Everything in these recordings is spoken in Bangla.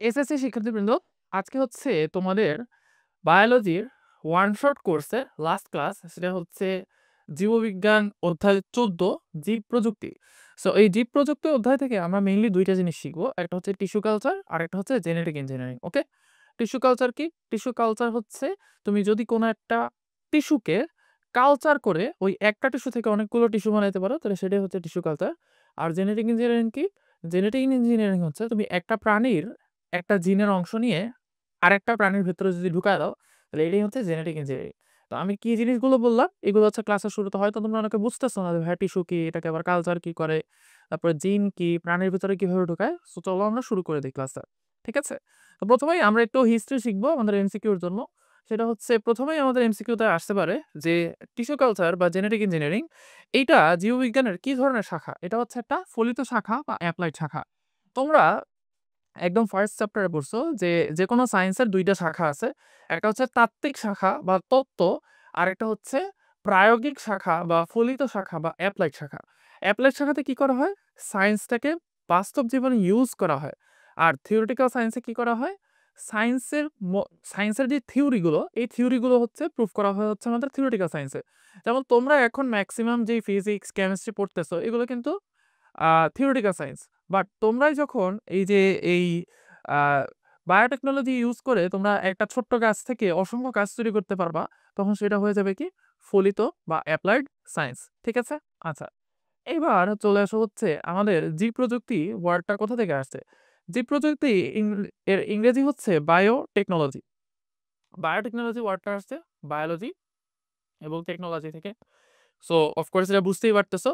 এসএসসি শিক্ষার্থীবৃন্দ, আজকে হচ্ছে তোমাদের বায়োলজির ওয়ান শট কোর্সের লাস্ট ক্লাস। সেটা হচ্ছে জীববিজ্ঞান অধ্যায় 14, জীব প্রযুক্তি। সো এই জীব প্রযুক্তি অধ্যায় থেকে আমরা মেইনলি দুইটা জিনিস শিখবো, একটা হচ্ছে টিস্যু কালচার আর একটা হচ্ছে জেনেটিক ইঞ্জিনিয়ারিং। ওকে, টিস্যু কালচার কি? টিস্যু কালচার হচ্ছে তুমি যদি কোনো একটা টিস্যুকে কালচার করে ওই একটা টিস্যু থেকে অনেকগুলো টিস্যু বানাইতে পারো, তাহলে সেটাই হচ্ছে টিস্যু কালচার। আর জেনেটিক ইঞ্জিনিয়ারিং কি? জেনেটিক ইঞ্জিনিয়ারিং হচ্ছে তুমি একটা প্রাণীর একটা জিনের অংশ নিয়ে আরেকটা প্রাণীর ভেতরে যদি ঢুকায় দাও, তাহলে এটাই হচ্ছে জেনেটিক ইঞ্জিনিয়ারিং। তো আমি কি জিনিসগুলো বললাম, এগুলো হচ্ছে ক্লাসের শুরুতে হয়তো তোমরা অনেকে বুঝতেছো না যে ভাই টিস্যু কি, এটাকে আবার কালচার কি করে, তারপরে জিন কি, প্রাণীর ভিতরে কিভাবে ঢুকায়। সো চলো আমরা শুরু করে দিই ক্লাসটা। ঠিক আছে, তো প্রথমেই আমরা একটু হিস্ট্রি শিখবো আমাদের এমসিকিউর জন্য। সেটা হচ্ছে প্রথমেই আমাদের এমসিকিউতে আসতে পারে যে টিস্যু কালচার বা জেনেটিক ইঞ্জিনিয়ারিং এইটা জীববিজ্ঞানের কি ধরনের শাখা। এটা হচ্ছে একটা ফলিত শাখা বা অ্যাপ্লাইড শাখা। তোমরা একদম ফার্স্ট চ্যাপ্টারে পড়ছো যে যে কোনো সায়েন্সের দুইটা শাখা আছে, একটা হচ্ছে তাত্ত্বিক শাখা বা তত্ত্ব, আর একটা হচ্ছে প্রায়োগিক শাখা বা ফলিত শাখা বা অ্যাপ্লাইড শাখা। অ্যাপ্লাইড শাখাতে কি করা হয়? সায়েন্সটাকে বাস্তব জীবনে ইউজ করা হয়। আর থিওরিটিক্যাল সায়েন্সে কি করা হয়? সায়েন্সের সায়েন্সের যে থিওরিগুলো, এই থিওরিগুলো হচ্ছে প্রুফ করা হয় হচ্ছে আমাদের থিওরিটিক্যাল সায়েন্সে। যেমন তোমরা এখন ম্যাক্সিমাম যে ফিজিক্স কেমিস্ট্রি পড়তেছো, এগুলো কিন্তু থিওরিটিক্যাল সায়েন্স। বাট তোমরাই যখন এই যে এই বায়োটেকনোলজি ইউজ করে তোমরা একটা ছোট্ট গাছ থেকে অসংখ্য গাছ তৈরি করতে পারবা, তখন সেটা হয়ে যাবে কি? ফলিত বা অ্যাপ্লাইড সায়েন্স। ঠিক আছে, আচ্ছা। এবার চলে আসা হচ্ছে আমাদের জীব প্রযুক্তি ওয়ার্ডটা কোথা থেকে আসছে। জীব প্রযুক্তি এর ইংরেজি হচ্ছে বায়োটেকনোলজি। বায়োটেকনোলজি ওয়ার্ডটা আসছে বায়োলজি এবং টেকনোলজি থেকে। সো অফকোর্স এটা বুঝতেই পারতেছো,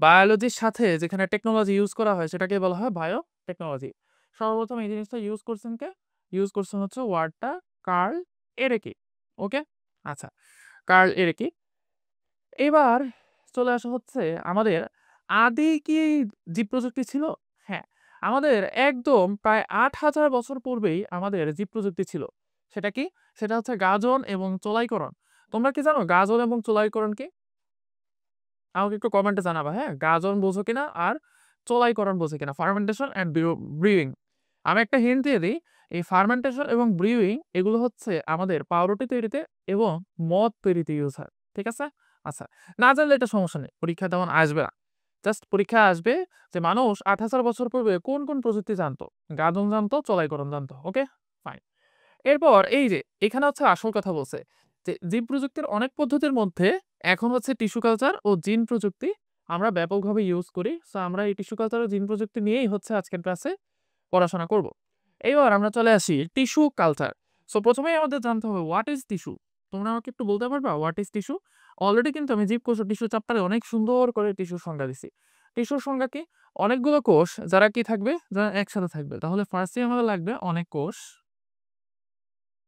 বায়োলজির সাথে যেখানে টেকনোলজি ইউজ করা হয় সেটাকে বলা হয় বায়ো টেকনোলজি। সর্বপ্রথম এই জিনিসটা ইউজ করছেন কে? ইউজ করছেন হচ্ছে ওয়ার্ডটা কার্ল এরেকি। ওকে, আচ্ছা, কার্ল এরেকি। এবার চলে আসা হচ্ছে আমাদের আদি কি জীব প্রযুক্তি ছিল? হ্যাঁ, আমাদের একদম প্রায় 8,000 বছর পূর্বেই আমাদের জীব প্রযুক্তি ছিল। সেটা কি? সেটা হচ্ছে গাজন এবং চোলাইকরণ। তোমরা কি জানো গাজন এবং চোলাইকরণ কি? আমাকে একটু কমেন্টে জানাবা, হ্যাঁ, গাজন বোঝো কিনা আর চোলাইকরণ বোঝো কিনা, ফার্মেন্টেশন অ্যান্ড ব্রিউইং। আমি একটা হিন্ট দিয়ে দিই, এই ফার্মেন্টেশন এবং ব্রিউইং এগুলো হচ্ছে আমাদের পাউরুটি তৈরিতে এবং মদ তৈরিতে ইউজ হয়। ঠিক আছে, আচ্ছা, না জানলে এটা সমস্যা নেই, পরীক্ষা তেমন আসবে না। জাস্ট পরীক্ষা আসবে যে মানুষ 8,000 বছর পূর্বে কোন কোন প্রযুক্তি জানতো। গাজন জানতো, চোলাইকরণ জানতো। ওকে, ফাইন। এরপর এই যে এখানে হচ্ছে আসল কথা বলছে যে জীব প্রযুক্তির অনেক পদ্ধতির মধ্যে এখন হচ্ছে টিস্যু কালচার ও জিন প্রযুক্তি আমরা ব্যাপকভাবে ইউজ করি। সো আমরা এই টিস্যু কালচার ও জিন প্রযুক্তি নিয়েই হচ্ছে আজকের ক্লাসে পড়াশোনা করব। এইবার আমরা চলে আসি টিস্যু কালচার। সো প্রথমেই আমাদের জানতে হবে হোয়াট ইজ টিস্যু। তোমরা আমাকে একটু বলতে পারবা হোয়াট ইজ টিস্যু? অলরেডি কিন্তু আমি জীবকোষ ও টিস্যু চ্যাপ্টারে অনেক সুন্দর করে টিস্যুর সংজ্ঞা দিছি। টিস্যুর সংজ্ঞা কি? অনেকগুলো কোষ যারা কি থাকবে, যারা একসাথে থাকবে। তাহলে ফার্স্টে আমাদের লাগবে অনেক কোষ।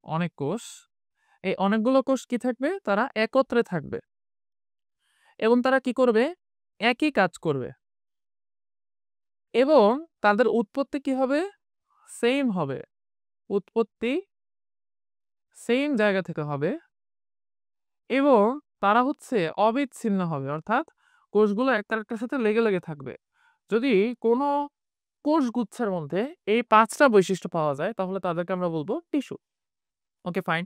অনেক কোষ, এই অনেকগুলো কোষ কি থাকবে? তারা একত্রে থাকবে এবং তারা কি করবে? একই কাজ করবে এবং তাদের উৎপত্তি কি হবে? সেম হবে। উৎপত্তি সেম জায়গা থেকে হবে এবং তারা হচ্ছে অবিচ্ছিন্ন হবে, অর্থাৎ কোষগুলো একটা আরেকটার সাথে লেগে লেগে থাকবে। যদি কোনো কোষগুচ্ছের মধ্যে এই 5টা বৈশিষ্ট্য পাওয়া যায়, তাহলে তাদেরকে আমরা বলবো টিস্যু। ওকে, ফাইন,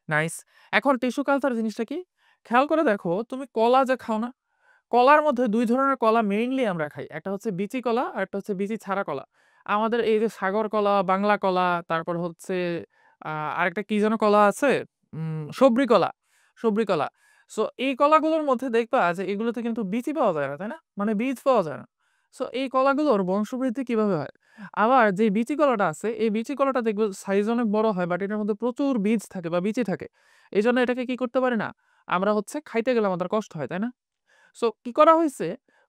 নাইস। এখন টিস্যু কালচার জিনিসটা কি? খেয়াল করে দেখো, তুমি কলা যে খাও না, কলার মধ্যে দুই ধরনের কলা মেইনলি আমরা খাই, একটা হচ্ছে বিচি কলা আর একটা হচ্ছে বিচি ছাড়া কলা। আমাদের এই যে সাগর কলা, বাংলা কলা, তারপর হচ্ছে আরেকটা কি যেন কলা আছে, সবরি কলা। সবরি কলা। সো এই কলাগুলোর মধ্যে দেখবা যে এগুলোতে কিন্তু বিচি পাওয়া যায় না, তাই না? মানে বীজ পাওয়া যায় না। সো এই কলাগুলোর বংশবৃদ্ধি কিভাবে হয়? আবার যে বিচি কলাটা আছে, এই বিচি কলাটা দেখবে সাইজ অনেক বড় হয়, বাট এটার মধ্যে প্রচুর বীজ থাকে বা বিচি থাকে। এই জন্য এটাকে কি করতে পারি না, আমরা হচ্ছে খাইতে গেলে আমাদের কষ্ট হয়, তাই না? সো কি করা হয়েছে,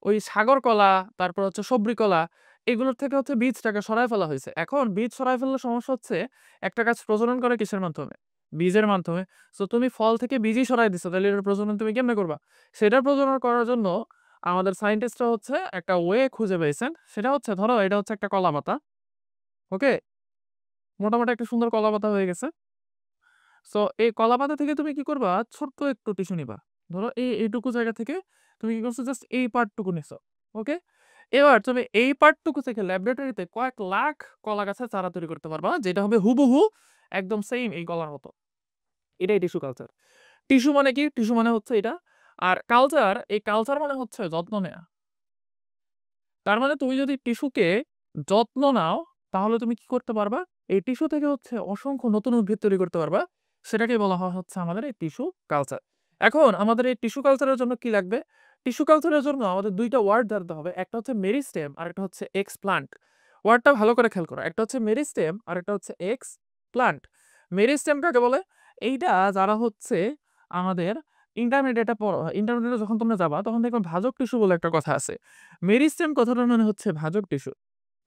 ওই সাগর কলা, তারপর হচ্ছে সবরি কলা, এগুলোর থেকে হচ্ছে বীজটাকে সরায় ফেলা হয়েছে। এখন বীজ সরায় ফেললে সমস্যা হচ্ছে, একটা গাছ প্রজনন করে কিসের মাধ্যমে? বীজের মাধ্যমে। সো তুমি ফল থেকে বীজই সরাই দিছো, তাহলে এটার প্রজনন তুমি কেমনে করবা? সেটা প্রজনন করার জন্য আমাদের সায়েন্টিস্টরা হচ্ছে একটা ওয়ে খুঁজে পেয়েছেন। সেটা হচ্ছে, ধরো এটা হচ্ছে একটা কলা পাতা। ওকে, মোটামুটি একটা সুন্দর কলা পাতা হয়ে গেছে। সো এই কলা পাতা থেকে তুমি কি করবা? ছোট্ট একটু টিস্যু নিবা। ধরো এইটুকু জায়গা থেকে তুমি কি করছো? জাস্ট এই পার্টটুকু নিছো। ওকে, এবার তুমি এই পার্টটুকু থেকে ল্যাবরেটরিতে কয়েক লাখ কলা গাছের চারা তৈরি করতে পারবা, যেটা হবে হুবহু একদম সেম এই কলার মতো। এটাই টিস্যু কালচার। টিস্যু মানে কি? টিস্যু মানে হচ্ছে এটা। আর কালচার, এই কালচার মানে হচ্ছে যত্ন নেয়া। তার মানে তুমি যদি টিস্যুকে যত্ন নাও, তাহলে তুমি কি করতে পারবা? এই টিস্যু থেকে হচ্ছে অসংখ্য নতুন উদ্ভিদ তৈরি করতে পারবা। সেটাকে বলা হয় হচ্ছে আমাদের এই টিস্যু কালচার। এখন আমাদের এই টিস্যু কালচারের জন্য কি লাগবে? টিস্যু কালচারের জন্য আমাদের ২ টা ওয়ার্ড জানতে হবে। একটা হচ্ছে মেরিস্টেম আর একটা হচ্ছে এক্সপ্লান্ট। ওয়ার্ডটা ভালো করে খেয়াল করো। একটা হচ্ছে মেরিস্টেম আর একটা হচ্ছে এক্সপ্লান্ট। মেরিস্টেম কাকে বলে? এইটা যারা হচ্ছে আমাদের ইন্টারমিডিয়েটে পড়ো, ইন্টারমিডিয়েটে যখন তোমরা যাবা তখন দেখবা ভাজক টিস্যু বলে একটা কথা আছে। মেরিস্টেম কথাটার মানে হচ্ছে ভাজক টিস্যু।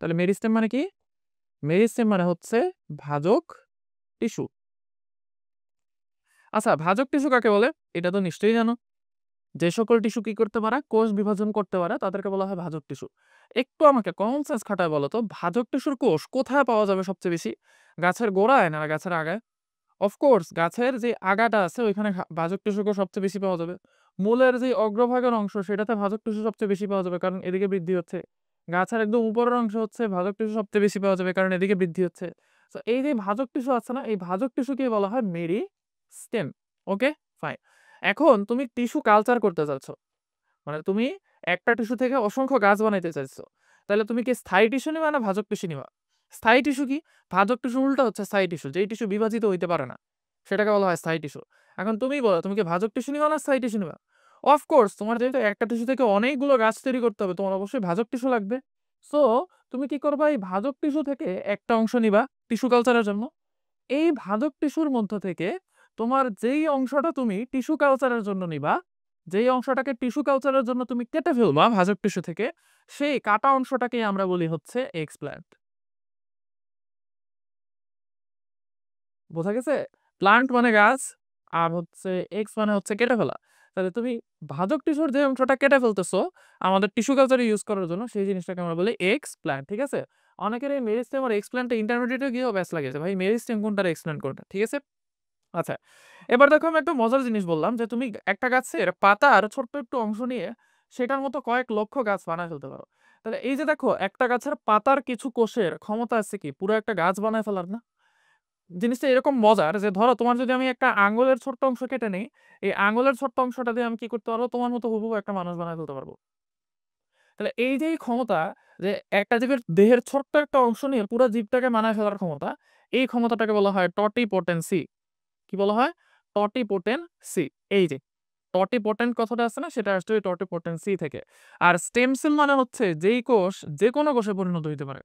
তাহলে মেরিস্টেম মানে কি? মেরিস্টেম মানে হচ্ছে ভাজক টিস্যু। আচ্ছা, ভাজক টিস্যু কাকে বলে? এটা তো নিশ্চয়ই জানো। যে সকল টিস্যু কি করতে পারে? কোষ বিভাজন করতে পারে, তাদেরকে বলা হয় ভাজক টিস্যু। একটু আমাকে কমন সেন্স খাটায় বলো তো, ভাজক টিস্যুর কোষ কোথায় পাওয়া যাবে সবচেয়ে বেশি? গাছের গোড়ায় না গাছের আগায়? অফকোর্স গাছের যে আগাটা আছে ওইখানে ভাজক টিস্যু কোষ সবচেয়ে বেশি পাওয়া যাবে। মূলের যে অগ্রভাগের অংশ সেটাতে ভাজক টিস্যু সবচেয়ে বেশি পাওয়া যাবে, কারণ এদিকে বৃদ্ধি হচ্ছে। গাছের একদম উপরের অংশ হচ্ছে ভাজক টিস্যু সবচেয়ে বেশি পাওয়া যাবে, কারণ এদিকে বৃদ্ধি হচ্ছে। তো এই যে ভাজক টিস্যু আছে না, এই ভাজক টিস্যুকে বলা হয় মেরিস্টেম। ওকে, ফাইন। এখন তুমি টিস্যু কালচার করতে চাচ্ছ, মানে তুমি একটা টিস্যু থেকে অসংখ্য গাছ বানাইতে চাইছো। তাহলে তুমি কি স্থায়ী টিস্যু নিবা না ভাজক টিস্যু নিবা? স্থায়ী টিস্যু কি? ভাজক টিস্যু উল্টা হচ্ছে স্থায়ী টিস্যু, যেই টিস্যু বিভাজিত হইতে পারে না, সেটাকে বলা হয় স্থায়ী টিস্যু। এখন তুমি বলো, তুমি কি ভাজক টিস্যু নিবা না স্থায়ী টিস্যু নিবা? অফকোর্স তোমার যেহেতু একটা টিস্যু থেকে অনেকগুলো গাছ তৈরি করতে হবে, তোমার অবশ্যই ভাজক টিস্যু লাগবে। সো তুমি কি করবা? এই ভাজক টিস্যু থেকে একটা অংশ নিবা টিস্যু কালচারের জন্য। এই ভাজক টিস্যুর মধ্য থেকে তোমার যেই অংশটা তুমি টিস্যু কালচারের জন্য নিবা, যেই অংশটাকে টিস্যু কালচারের জন্য তুমি কেটে ফেলবা ভাজক টিস্যু থেকে, সেই কাটা অংশটাকে আমরা বলি হচ্ছে এক্সপ্ল্যান্ট। বোঝা গেছে? প্লান্ট মানে গাছ, আর হচ্ছে এক্স মানে হচ্ছে কেটে ফেলা। তাহলে তুমি ভাজক টিস্যুর যে অংশটা কেটে ফেলতেছো আমাদের টিস্যু কালচারে ইউজ করার জন্য, সেই জিনিসটাকে আমরা বলি এক্সপ্ল্যান্ট। ঠিক আছে? অনেকের এই মেরিস্টেম আর এক্সপ্ল্যান্টে ইন্টারমিডিয়েটে গিয়েও ব্যাস লাগিয়েছে, ভাই মেরিস্টেম কোনটা আর এক্সপ্ল্যান্ট কোনটা। ঠিক আছে? আচ্ছা, এবার দেখো আমি একটা মজার জিনিস বললাম যে তুমি একটা গাছের পাতার ছোট্ট একটু অংশ নিয়ে সেটার মতো কয়েক লক্ষ গাছ বানায় ফেলতে পারো। তাহলে এই যে দেখো, একটা গাছের পাতার কিছু কোষের ক্ষমতা আছে কি পুরো একটা গাছ বানায় ফেলার না? জিনিসটা এরকম মজার যে ধরো তোমার যদি আমি একটা আঙ্গুলের ছোট্ট অংশ কেটে নেই, এই আঙ্গুলের ছোট্ট অংশটা দিয়ে আমি কি করতে পারবো? তোমার মতো হুবহু একটা মানুষ বানায় ফেলতে পারবো। তাহলে এই যে এই ক্ষমতা, যে একটা জীবের দেহের ছোট্ট একটা অংশ নিয়ে পুরো জীবটাকে বানায় ফেলার ক্ষমতা, এই ক্ষমতাটাকে বলা হয় টটিপোটেন্সি। কি বলা হয়? টটিপোটেন্সি। এই যে টটিপোটেন্ট কথাটা আছে না, সেটা আসলে টটিপোটেন্সি থেকে। আর স্টেম সেল মানে হচ্ছে যেই কোষ যে কোনো কোষে পরিণত হইতে পারে।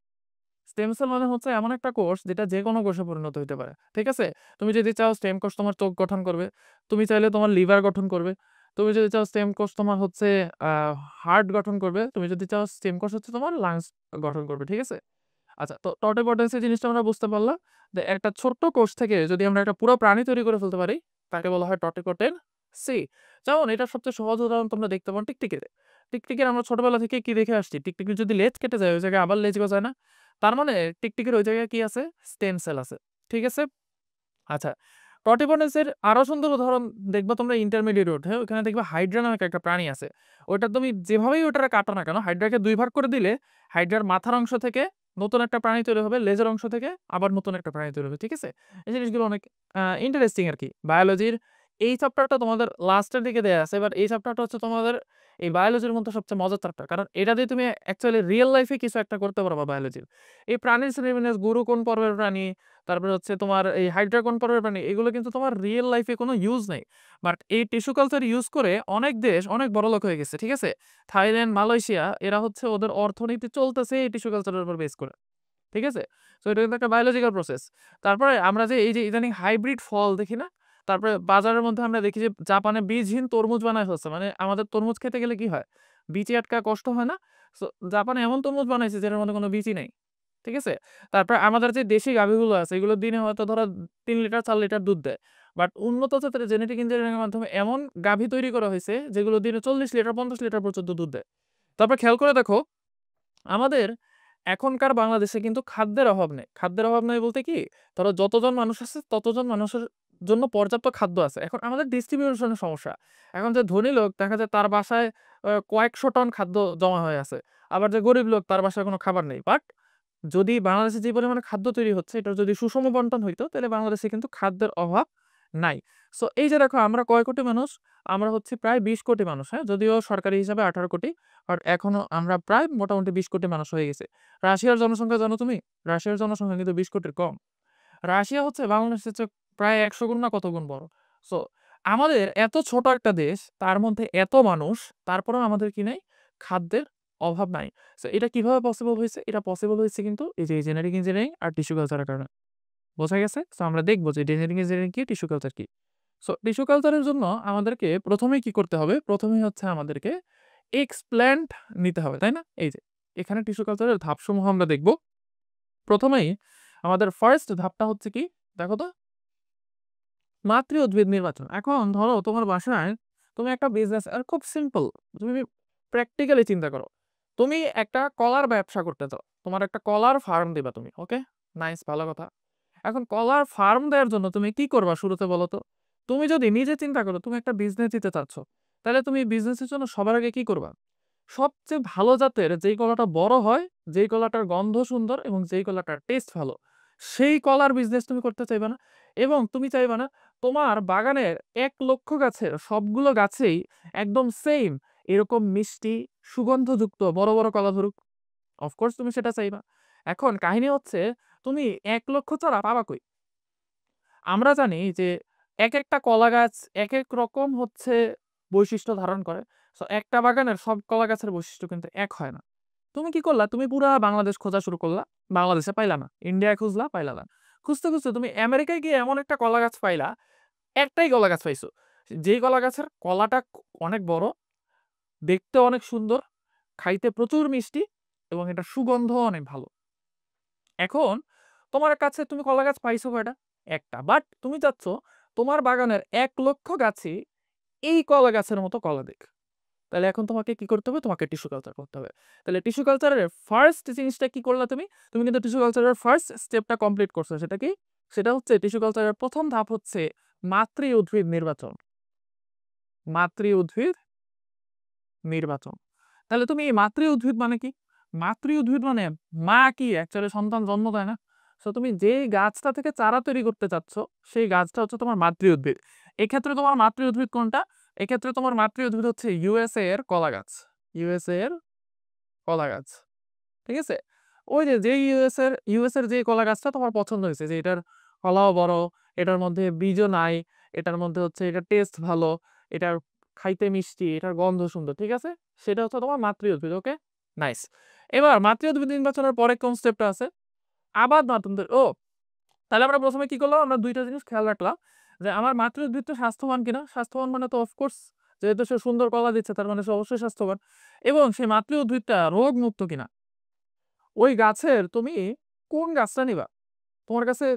স্টেম সেল মানে হচ্ছে এমন একটা কোষ যেটা যে কোনো কোষে পরিণত হইতে পারে। ঠিক আছে? তুমি যদি চাও স্টেম কোষ তোমার চোখ গঠন করবে, তুমি চাইলে তোমার লিভার গঠন করবে, তুমি যদি চাও স্টেম কোষ তোমার হচ্ছে হার্ট গঠন করবে, তুমি যদি চাও স্টেম কোষ হচ্ছে তোমার লাংস গঠন করবে। ঠিক আছে? আচ্ছা, তো টটিপটেন্সি জিনিসটা আমরা বুঝতে পারলাম যে একটা ছোট্ট কোষ থেকে যদি আমরা একটা পুরো প্রাণী তৈরি করে ফেলতে পারি, তাকে বলা হয় টটিপটেন্সি। যেমন এটার সবচেয়ে সহজ উদাহরণ তোমরা দেখতে পারো টিকটিকিতে। টিকটিকির আমরা ছোটবেলা থেকে কি দেখে আসছি? টিকটিকির যদি লেজ কেটে যায় ওই জায়গায় আবার লেজ গজায় না? তার মানে টিকটিকির ওই জায়গায় কি আছে? স্টেম সেল আছে। ঠিক আছে? আচ্ছা, টটিপটেন্সির আরো সুন্দর উদাহরণ দেখবা তোমরা ইন্টারমিডিয়েট ওঠে, ওখানে দেখবা হাইড্রা নামে একটা প্রাণী আছে। ওটা তুমি যেভাবেই ওটারে কাটো না কেন, হাইড্রাকে ২ ভাগ করে দিলে হাইড্রার মাথার অংশ থেকে নতুন একটা প্রাণী তৈরি হবে, লেজের অংশ থেকে আবার নতুন একটা প্রাণী তৈরি হবে। ঠিক আছে? এই জিনিসগুলো অনেক ইন্টারেস্টিং আরকি। বায়োলজির এই চ্যাপ্টারটা তোমাদের লাস্টের দিকে দেয়া আছে। এবার এই চ্যাপ্টারটা হচ্ছে তোমাদের এই বায়োলজির মধ্যে সবচেয়ে মজার চ্যাপ্টার। কারণ এটা দিয়ে তুমি অ্যাকচুয়ালি রিয়াল লাইফে কিছু একটা করতে পারবা বায়োলজির। এই প্রাণীর শ্রেণীবিন্যাস, গরু কোন পর্বের প্রাণী, তারপরে হচ্ছে তোমার এই হাইড্রা কোন পর্বের প্রাণী, এগুলো কিন্তু তোমার রিয়েল লাইফে কোনো ইউজ নেই। বাট এই টিস্যু কালচার ইউজ করে অনেক দেশ অনেক বড়লোক হয়ে গেছে। ঠিক আছে? থাইল্যান্ড, মালয়েশিয়া এরা হচ্ছে ওদের অর্থনীতি চলতেছে এই টিস্যু কালচারের উপর বেস করে। ঠিক আছে? সো এটা কিন্তু একটা বায়োলজিক্যাল প্রসেস। তারপরে আমরা যে এই যে ইদানিং হাইব্রিড ফল দেখি না? তারপরে বাজারের মধ্যে আমরা দেখি যে জাপানে বীজহীন তরমুজ বানায় ফেলছে। মানে আমাদের তরমুজ খেতে গেলে কি হয়? বিচি আটকা কষ্ট হয় না? সো জাপানে এমন তরমুজ বানাইছে যেটার মধ্যে কোনো বীজই নাই। ঠিক আছে? তারপর আমাদের যে দেশি গাভীগুলো আছে এগুলো দিনে হয়তো ধরো ৩ লিটার ৪ লিটার দুধ দেয়। বাট উন্নত জাতের জেনেটিক ইঞ্জিনিয়ারিং এর মাধ্যমে এমন গাভী তৈরি করা হইছে যেগুলো দিনে ৪০ লিটার ৫০ লিটার পর্যন্ত দুধ দেয়। তারপর খেয়াল করে দেখো, আমাদের এখনকার বাংলাদেশে কিন্তু খাদ্যের অভাব নেই। খাদ্যের অভাব নাই বলতে কি? ধরো যতজন মানুষ আছে ততজন মানুষের জন্য পর্যাপ্ত খাদ্য আছে। এখন আমাদের ডিস্ট্রিবিউশন এর সমস্যা। এখন যে ধনী লোক দেখা যায় তার বাসায় কয়েকশো টন খাদ্য জমা হয়ে আছে। আবার যে গরিব লোক তার বাসায় কোনো খাবার নেই। বাট যদি বাংলাদেশে যে পরিমাণে খাদ্য তৈরি হচ্ছে এটার যদি সুষম বন্টন হইতো তাহলে বাংলাদেশে কিন্তু খাদ্যের অভাব নাই। সো এই যে দেখো আমরা কয় কোটি মানুষ? আমরা হচ্ছি প্রায় ২০ কোটি মানুষ, হ্যাঁ? যদিও সরকারি হিসাবে ১৮ কোটি। বাট এখনো আমরা প্রায় মোটামুটি ২০ কোটি মানুষ হয়ে গেছি। রাশিয়ার জনসংখ্যা জানো তুমি? রাশিয়ার জনসংখ্যা কিন্তু ২০ কোটির কম। রাশিয়া হচ্ছে বাংলাদেশের চেয়ে প্রায় ১০০ গুণ না কত গুণ বড়। সো আমাদের এত ছোট একটা দেশ, তার মধ্যে এত মানুষ, তারপরেও আমাদের কি নাই? খাদ্যের অভাব নাই। সো এটা কিভাবে পসিবল হইছে? এটা পসিবল হইছে কিন্তু এই যে জেনেটিক ইঞ্জিনিয়ারিং আর টিস্যু কালচারের কারণে। বোঝা গেছে? সো আমরা দেখব যে জেনেটিক ইঞ্জিনিয়ারিং কি, টিস্যু কালচার কি। সো টিস্যু কালচারের জন্য আমাদেরকে ১ম এই কি করতে হবে? ১ম এই হচ্ছে আমাদেরকে এক্সপ্ল্যান্ট নিতে হবে, তাই না? এই যে এখানে টিস্যু কালচারের ধাপসমূহ আমরা দেখব। ১ম এই আমাদের ফার্স্ট ধাপটা হচ্ছে কি? দেখো তো? মাতৃ উদ্ভিদ নির্বাচন। এখন ধরো তোমার বাসায় তুমি একটা বিজনেস আর খুব সিম্পল, তুমি প্র্যাকটিক্যালি চিন্তা করো। তুমি একটা কলার ব্যবসা করতে চাও। তোমার একটা কলার ফার্ম দিবা তুমি। ওকে? নাইস, ভালো কথা। এখন কলার ফার্ম দেওয়ার জন্য তুমি কি করবা শুরুতে বলো তো? তুমি যদি নিজে চিন্তা করো তুমি একটা বিজনেস দিতে চাচ্ছ, তাহলে তুমি বিজনেসের জন্য সবার আগে কি করবা? সবচেয়ে ভালো জাতের যেই কলাটা বড় হয়, যেই কলাটার গন্ধ সুন্দর এবং যেই কলাটার টেস্ট ভালো, সেই কলার বিজনেস তুমি করতে চাইবা না? এবং তুমি চাইবা না তোমার বাগানের ১,০০,০০০ গাছের সবগুলো গাছেই একদম সেইম এরকম মিষ্টি, সুগন্ধযুক্ত বড়, বড় কলা ধরুক। অফকোর্স তুমি সেটা চাইবা। এখন কাহিনী হচ্ছে তুমি ১,০০,০০০ চারা পাবা কই? আমরা জানি যে একেকটা কলা গাছ একেক রকম হচ্ছে বৈশিষ্ট্য ধারণ করে। সো একটা বাগানের সব কলা গাছের বৈশিষ্ট্য কিন্তু এক হয় না। তুমি কি করলা? তুমি পুরা বাংলাদেশ খোঁজা শুরু করলা। বাংলাদেশে পাইলা না। ইন্ডিয়ায় খুঁজলা, পাইলা না। খুঁজতে, খুঁজতে তুমি আমেরিকায় গিয়ে এমন একটা কলা গাছ পাইলা, একটাই কলা গাছ পাইছো। যেই কলা গাছের কলাটা অনেক বড়, দেখতে অনেক সুন্দর, খাইতে প্রচুর মিষ্টি এবং এটার সুগন্ধও অনেক ভালো। এখন তোমার কাছে তুমি কলা গাছ পাইছো কয়টা? একটা। বাট তুমি চাচ্ছ তোমার বাগানের ১,০০,০০০ গাছই এই কলা গাছের মতো কলা দিক। তাহলে এখন তোমাকে কি করতে হবে? তোমাকে টিস্যু কালচার করতে হবে। তাহলে টিস্যু কালচারের ফার্স্ট জিনিসটা কি করলা তুমি? তুমি কিন্তু টিস্যু কালচারের ফার্স্ট স্টেপটা কমপ্লিট করছো। সেটা কি? সেটা হচ্ছে টিস্যু কালচারের ১ম ধাপ হচ্ছে মাতৃ উদ্ভিদ নির্বাচন। মাতৃ উদ্ভিদ নির্বাচন। তাহলে তুমি এই মাতৃ উদ্ভিদ মানে কি? মাতৃ উদ্ভিদ মানে মা কি অ্যাকচুয়ালি সন্তান জন্ম দেয় না? সো তুমি যেই গাছটা থেকে চারা তৈরি করতে চাচ্ছ, সেই গাছটা হচ্ছে তোমার মাতৃ উদ্ভিদ। এক্ষেত্রে তোমার মাতৃ উদ্ভিদ কোনটা? এক্ষেত্রে তোমার মাতৃ উদ্ভিদ হচ্ছে ইউএসএ এর কলা গাছ। ইউএসএ এর কলা গাছ। ঠিক আছে? ওই যে যেই ইউএস এর যে কলা গাছটা তোমার পছন্দ হয়েছে যে এটার কলাও বড়, এটার মধ্যে বীজও নাই, এটার মধ্যে হচ্ছে এটার টেস্ট ভালো, এটার খাইতে মিষ্টি, এটার গন্ধ সুন্দর। ঠিক আছে? সেটা হচ্ছে তোমার মাতৃ উদ্ভিদ। ওকে? নাইস। এবার মাতৃ উদ্ভিদ নির্বাচনের পরে কোন স্টেপটা আছে? আবাদ মাধ্যম তাহলে আমরা ১ম এ কি করলাম? আমরা ২ টা জিনিস খেয়াল রাখলাম যে আমার মাতৃ উদ্ভিদটা স্বাস্থ্যবান কিনা? স্বাস্থ্যবান মানে তো অফকোর্স যেহেতু সে সুন্দর কলা দিচ্ছে তার মানে সে অবশ্যই স্বাস্থ্যবান। এবং সেই মাতৃ উদ্ভিদটা রোগমুক্ত কিনা? ওই গাছের তুমি কোন গাছটা নিবা? তোমার কাছে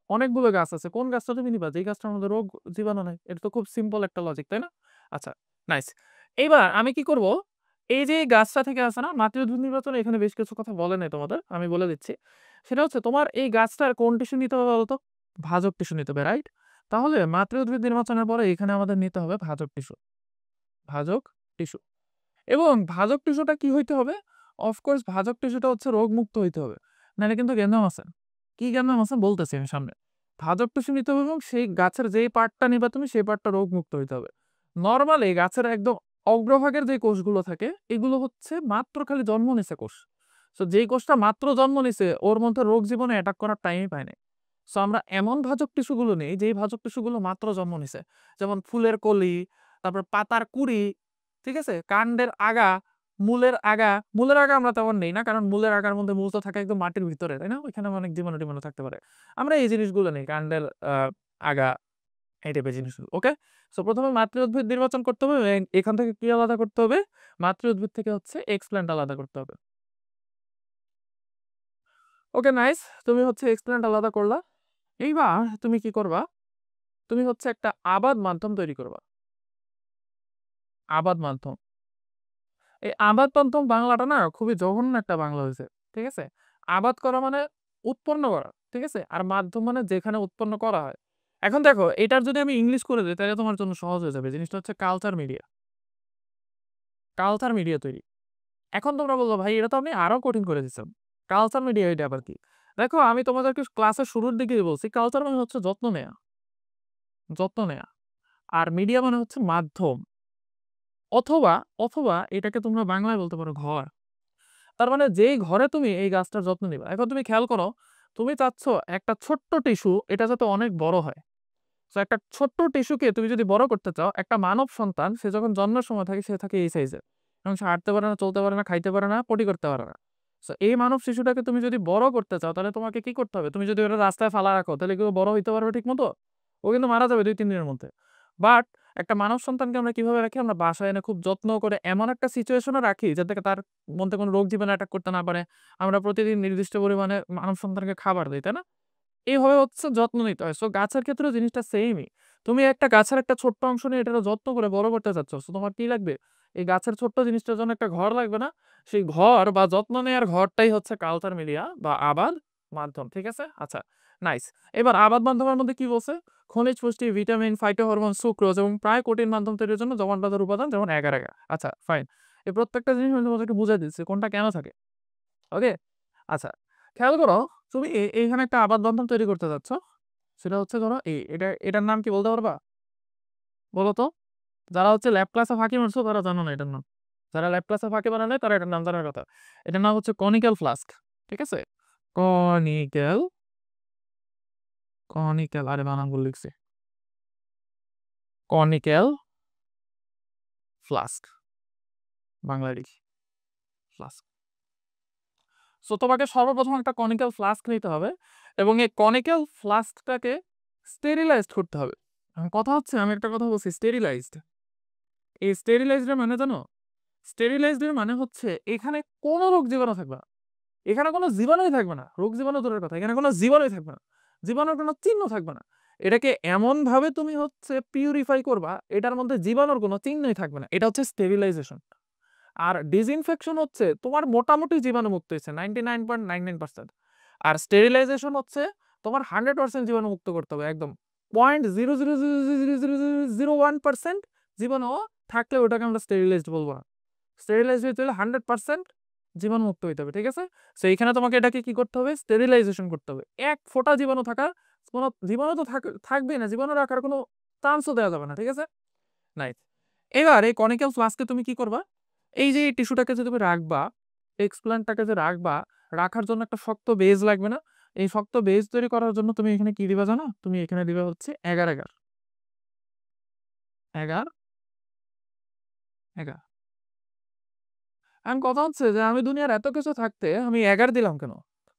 অনেকগুলো গাছ আছে। কোন গাছটা তুমি নিবা? যেই গাছটার মধ্যে রোগ জীবাণু নাই। এটা তো খুব সিম্পল একটা লজিক, তাই না? আচ্ছা, নাইস। এইবার আমি কি করব? এই যে গাছটা থেকে আছে না মাতৃ উদ্ভিদ নির্বাচনে এখানে বেশ কিছু কথা বলে নাই তোমাদের। আমি বলে দিচ্ছি। সেটা হচ্ছে তোমার এই গাছটার কোন টিস্যু নিতে হবে বলো তো? ভাজক টিস্যু নিতে হবে, রাইট? তাহলে মাতৃ উদ্ভিদ নির্বাচনের পরে এখানে আমাদের নিতে হবে ভাজক টিস্যু। ভাজক টিস্যু। এবং ভাজক টিস্যুটা কি হইতে হবে? অফকোর্স ভাজক টিস্যুটা হচ্ছে রোগমুক্ত হইতে হবে। নাহলে কিন্তু গেন্দাম আছে। কি গেন্দাম আছে বলতেছি আমি সামনে। ভাজক টিস্যু নিতে হবে এবং সেই গাছের যেই পার্টটা নিবা তুমি সেই পার্টটা রোগমুক্ত হইতে হবে। নরমালি গাছের একদম অগ্রভাগের যে কোষগুলো থাকে এগুলো হচ্ছে মাত্র খালি জন্ম নিছে কোষ। সো যেই কোষটা মাত্র জন্ম নিছে ওর মধ্যে রোগ জীবাণু অ্যাটাক করার টাইমই পায় নাই। সো আমরা এমন ভাজক টিস্যুগুলো নেই যেই ভাজক টিস্যুগুলো মাত্র জন্ম নিছে। যেমন ফুলের কলি, তারপর পাতার কুঁড়ি, ঠিক আছে? কাণ্ডের আগা, মূলের আগা আমরা তেমন নেই না। কারণ মূলের আগার মধ্যে মূল তো থাকে একদম মাটির ভিতরে, তাই না? ওইখানে অনেক জীবাণু-টিবাণু থাকতে পারে। আমরা এই জিনিসগুলো নেই। কাণ্ডের আগা এই টাইপের জিনিসগুলো। ওকে? সো ১ম এ মাতৃ উদ্ভিদ নির্বাচন করতে হবে এবং এখান থেকে কি আলাদা করতে হবে? মাতৃ উদ্ভিদ থেকে হচ্ছে এক্সপ্ল্যান্ট আলাদা করতে হবে। ওকে, নাইস। তুমি হচ্ছে এক্সপ্ল্যান্ট আলাদা করলা। এইবার তুমি কি করবা? তুমি হচ্ছে একটা আবাদ মাধ্যম তৈরি করবা। আবাদ মাধ্যম। এই আবাদ মাধ্যম বাংলাটা না খুবই জঘন্য একটা বাংলা হইছে। ঠিক আছে? আবাদ করা মানে উৎপন্ন করা। ঠিক আছে? আর মাধ্যম মানে যেখানে উৎপন্ন করা হয়। এখন দেখো এটার যদি আমি ইংলিশ করে দেই তাহলে তোমার জন্য সহজ হয়ে যাবে। জিনিসটা হচ্ছে কালচার মিডিয়া। কালচার মিডিয়া তৈরি। এখন তোমরা বললো ভাই এটা তো আপনি আরো কঠিন করে দিচ্ছেন, কালচার মিডিয়া এটা আবার কি? দেখো আমি তোমাদেরকে ক্লাসের শুরুর দিকেই বলছি কালচার মানে হচ্ছে যত্ন নেয়া, যত্ন নেয়া, আর মিডিয়া মানে হচ্ছে মাধ্যম, অথবা অথবা এটাকে তোমরা বাংলায় বলতে পারো ঘর। তার মানে যেই ঘরে তুমি এই গাছটার যত্ন নিবা, এখন তুমি খেয়াল করো, তুমি চাচ্ছ একটা ছোট্ট টিস্যু এটা যাতে অনেক বড় হয়। তো একটা ছোট্ট টিস্যুকে তুমি যদি বড় করতে চাও, একটা মানব সন্তান সে যখন জন্মের সময় থাকে সে থাকে এই সাইজের, এবং সে হাঁটতে পারে না, চলতে পারে না, খাইতে পারে না, পটি করতে পারে না। তো এই মানব শিশুটাকে তুমি যদি বড় করতে চাও তাহলে তোমাকে কি করতে হবে? তুমি যদি ওটা রাস্তায় ফালা রাখো তাহলে কি ও বড় হইতে পারবে ঠিক মতো? ও কিন্তু মারা যাবে 2-3 দিনের মধ্যে। বাট একটা মানব সন্তানকে আমরা কিভাবে রাখি? আমরা বাসায় এনে খুব যত্ন করে এমন একটা সিচুয়েশনে রাখি যাতে তার মধ্যে কোনো রোগ জীবাণু অ্যাটাক করতে না পারে। আমরা প্রতিদিন নির্দিষ্ট পরিমাণে মানব সন্তানকে খাবার দেই, তাই না? এইভাবে হচ্ছে যত্ন নিতে হয়। সো গাছের ক্ষেত্রেও জিনিসটা সেইমই। তুমি একটা গাছের একটা ছোট্ট অংশ নিয়ে এটাকে যত্ন করে বড় করতে চাচ্ছ। সো তোমার কি লাগবে? এই গাছের ছোট্ট জিনিসটার জন্য একটা ঘর লাগবে না? সেই ঘর বা যত্ন নেয়ার ঘরটাই হচ্ছে কালচার মিডিয়া বা আবাদ মাধ্যম। ঠিক আছে? আচ্ছা, নাইস। এবার আবাদ মাধ্যমের মধ্যে কি বলছে? খনিজ পুষ্টি, ভিটামিন, ফাইটোহরমোন, সুক্রোজ এবং প্রায় কঠিন মাধ্যম তৈরির জন্য জমাটবাঁধার উপাদান যেমন এগার-এগার। আচ্ছা, ফাইন। এই প্রত্যেকটা জিনিস আমি তোমাদেরকে বুঝাই দিচ্ছি কোনটা কেন থাকে। ওকে? আচ্ছা, খেয়াল করো, তুমি এইখানে একটা আবাদ বান্ধব তৈরি করতে চাচ্ছ। সেটা হচ্ছে ধরো এটার নাম কি বলতে পারবা? বলো তো। যারা হচ্ছে ল্যাব ক্লাসে ফাঁকি মারছো তারা জানো না এটার নাম। যারা ল্যাব ক্লাসে ফাঁকি মারে নাই তারা এটার নাম জানার কথা। এটার নাম হচ্ছে কনিক্যাল ফ্লাস্ক। ঠিক আছে? কনিক্যাল, কনিক্যাল, আরে বানান ভুল লিখছি। কনিক্যাল ফ্লাস্ক, বাংলায় লিখি ফ্লাস্ক। সো তোমাকে সর্বপ্রথম একটা কনিক্যাল ফ্লাস্ক নিতে হবে এবং এই কনিক্যাল ফ্লাস্কটাকে স্টেরিলাইজড করতে হবে। এখন কথা হচ্ছে, আমি একটা কথা বলছি, স্টেরিলাইজড। এই স্টেরিলাইজড এর মানে জানো? স্টেরিলাইজড এর মানে হচ্ছে এখানে কোনো রোগ জীবাণু থাকবে না। এখানে কোনো জীবাণুই থাকবে না। রোগ জীবাণু দূরের কথা, এখানে কোনো জীবাণুই থাকবে না। জীবাণুর কোনো চিহ্ন থাকবে না। এটাকে এমন ভাবে তুমি হচ্ছে পিউরিফাই করবা, এটার মধ্যে জীবাণুর কোনো চিহ্নই থাকবে না। এটা হচ্ছে স্টেরিলাইজেশন। আর ডিসইনফেকশন হচ্ছে তোমার মোটামুটি জীবাণু মুক্ত হয়েছে 99.99%। আর স্টেরিলাইজেশন হচ্ছে তোমার 100% জীবাণু মুক্ত করতে হবে, একদম 0.0000001% জীবাণু থাকলে ওটাকে আমরা স্টেরিলাইজড বলবো না। স্টেরিলাইজ হইতে হলে 100% জীবাণু মুক্ত হইতে হবে। ঠিক আছে? সো এইখানে তোমাকে এটাকে কি করতে হবে? স্টেরিলাইজেশন করতে হবে। এক ফোঁটা জীবাণু থাকার কোনো জীবাণু তো থাকবেই না, জীবাণু রাখার কোনো চান্সও দেওয়া যাবে না। ঠিক আছে? নাইস। এবার এই কনিক্যাল ফ্লাস্কে তুমি কি করবা? এই যে টিস্যুটাকে যে তুমি রাখবা, এক্সপ্ল্যান্টটাকে যে রাখবা, রাখার জন্য একটা শক্ত বেজ লাগবে না? এই শক্ত বেজ তৈরি করার জন্য তুমি এখানে কি দিবা জানো? তুমি এখানে দিবা হচ্ছে এগার-এগার। এগার, এগার। এখন কথা হচ্ছে যে আমি দুনিয়ার এত কিছু থাকতে আমি এগার দিলাম কেন?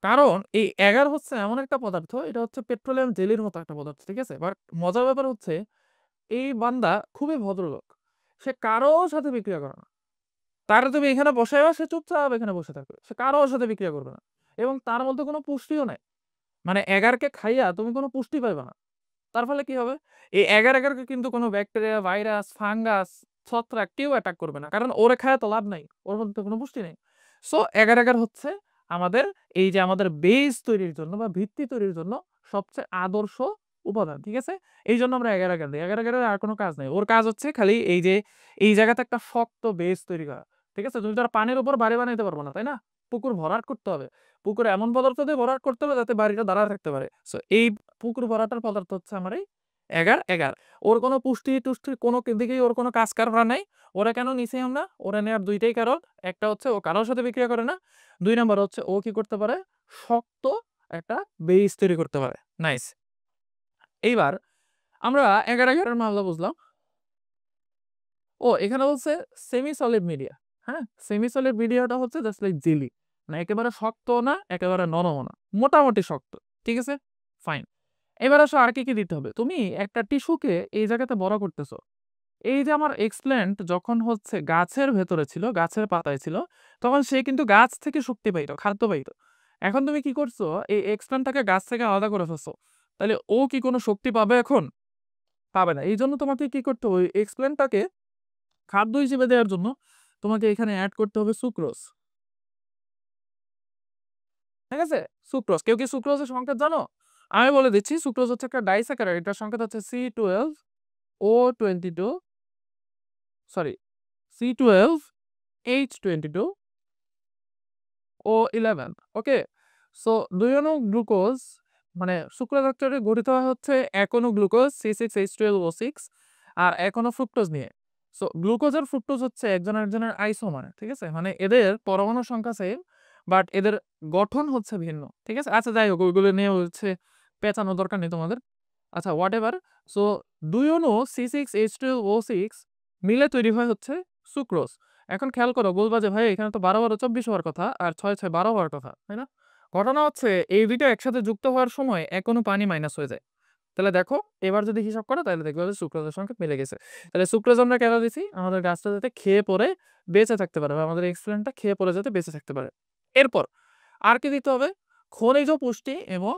কারণ এই এগার হচ্ছে এমন একটা পদার্থ, এটা হচ্ছে পেট্রোলিয়াম জেলির মতো একটা পদার্থ। ঠিক আছে? বাট মজার ব্যাপার হচ্ছে এই বান্দা খুবই ভদ্রলোক। সে কারো সাথে বিক্রিয়া করে না। তারে তুমি এখানে বসাইবা, সে চুপচাপ এখানে বসে থাকবে। সে কারো সাথে বিক্রিয়া করবে না। এবং তার মধ্যে কোনো পুষ্টিও নাই। মানে এগারকে খাইয়া তুমি কোনো পুষ্টি পাইবা না। তার ফলে কি হবে? এই এগারকে কিন্তু কোনো ব্যাকটেরিয়া, ভাইরাস, ফাঙ্গাস, ছত্রাক কেউ অ্যাটাক করবে না। কারণ ওরে খায়া তো লাভ নাই। ওর মধ্যে কোনো পুষ্টি নেই। সো এগার হচ্ছে আমাদের এই যে আমাদের বেস তৈরির জন্য বা ভিত্তি তৈরির জন্য সবচেয়ে আদর্শ উপাদান। ঠিক আছে? এইজন্য আমরা এগার দিই। এগারের আর কোনো কাজ নাই। ওর কাজ হচ্ছে খালি এই যে এই জায়গাতে একটা শক্ত বেস তৈরি করা। ঠিক আছে? তুমি তো আর পানির উপর বাড়ি বানাইতে পারবে না, তাই না? পুকুর ভরাট করতে হবে। পুকুরে এমন পদার্থ দিয়ে ভরাট করতে হবে যাতে বাড়িটা দাঁড়ায় থাকতে পারে। সো এই পুকুর ভরাটার পদার্থ হচ্ছে আমার এই এগার। ওর কোনো পুষ্টি-টুষ্টির কোনো দিকেই ওর কোনো কাজ কারবার নাই। ওরে কেন নিছি আমরা? ওরে নেওয়ার ২ টাই কারণ। একটা হচ্ছে ও কারোর সাথে বিক্রিয়া করে না। ২ নাম্বার হচ্ছে ও কি করতে পারে? শক্ত একটা বেইস তৈরি করতে পারে। নাইস। এইবার আমরা এগার এর মামলা বুঝলাম। ও এখানে বলছে সেমি সলিড মিডিয়া। হ্যাঁ? সেমি সলিড মিডিয়াটা হচ্ছে জাস্ট লাইক জেলি। মানে একেবারে শক্তও না, একেবারে নরমও না। মোটামুটি শক্ত। ঠিক আছে? ফাইন। এবার আসো আর কি দিতে হবে? তুমি একটা টিস্যুকে এই জায়গাতে বড় করতেছো। এই যে আমার এক্সপ্ল্যান্ট যখন হচ্ছে গাছের ভেতরে ছিল, গাছের পাতায় ছিল, তখন সে কিন্তু গাছ থেকে শক্তি পাইতো, খাদ্য পাইতো। এখন তুমি কি করছো? এই এক্সপ্ল্যান্টটাকে গাছ থেকে আলাদা করে ফেলছো। তাহলে ও কি কোনো শক্তি পাবে এখন? পাবে না। এইজন্য তোমাকে কি করতে হবে? ওই এক্সপ্ল্যান্টটাকে খাদ্য হিসেবে দেওয়ার জন্য তোমাকে এখানে এড করতে হবে সুক্রোজ। ঠিক আছে? সুক্রোজ। কেউ কি সুক্রোজের সংকেত জানো? আমি বলে দিচ্ছি, সুক্রোজ হচ্ছে একটা ডাইস্যাকারাইড। এটার সংকেত হচ্ছে C12O22, সরি, C12H22 CH4COO11 ওকে। সো 2 অণু গ্লুকোজ মানে শুক্রাণুচক্রে গঠিত হয় হচ্ছে 1 অণু গ্লুকোজ C6H12O6 আর 1 অণু ফ্রুক্টোজ নিয়ে। সো গ্লুকোজ আর ফ্রুক্টোজ হচ্ছে একজন আরেকজনের আইসোমার, ঠিক আছে? মানে এদের পরমাণু সংখ্যা সেম বাট এদের গঠন হচ্ছে ভিন্ন, ঠিক আছে? আচ্ছা যাই হোক ওইগুলো নিয়ে হচ্ছে পেঁচানোর দরকার নেই তোমাদের। আচ্ছা হোয়াটএভার। সো 2 অণু C6H12O6 মিলে তৈরি হয় হচ্ছে সুক্রোজ। এখন খেয়াল করো, বলবা যে ভাই এখানে তো 12 12 24 হওয়ার কথা আর 6 6 12 হওয়ার কথা, তাই না? ঘটনা হচ্ছে এই দুইটা একসাথে যুক্ত হওয়ার সময় এক অণু পানি মাইনাস হয়ে যায়। তাহলে দেখো এবার যদি হিসাব করো তাহলে দেখবে যে সুক্রোজের সংখ্যা মিলে গেছে। তাহলে সুক্রোজ আমরা কেন দিছি? আমাদের গাছটা যাতে খেয়ে পরে বেঁচে থাকতে পারে বা আমাদের এক্সপ্লেন্টটা খেয়ে পরে যাতে বেঁচে থাকতে পারে। এরপর আর কি দিতে হবে? খনিজ পুষ্টি এবং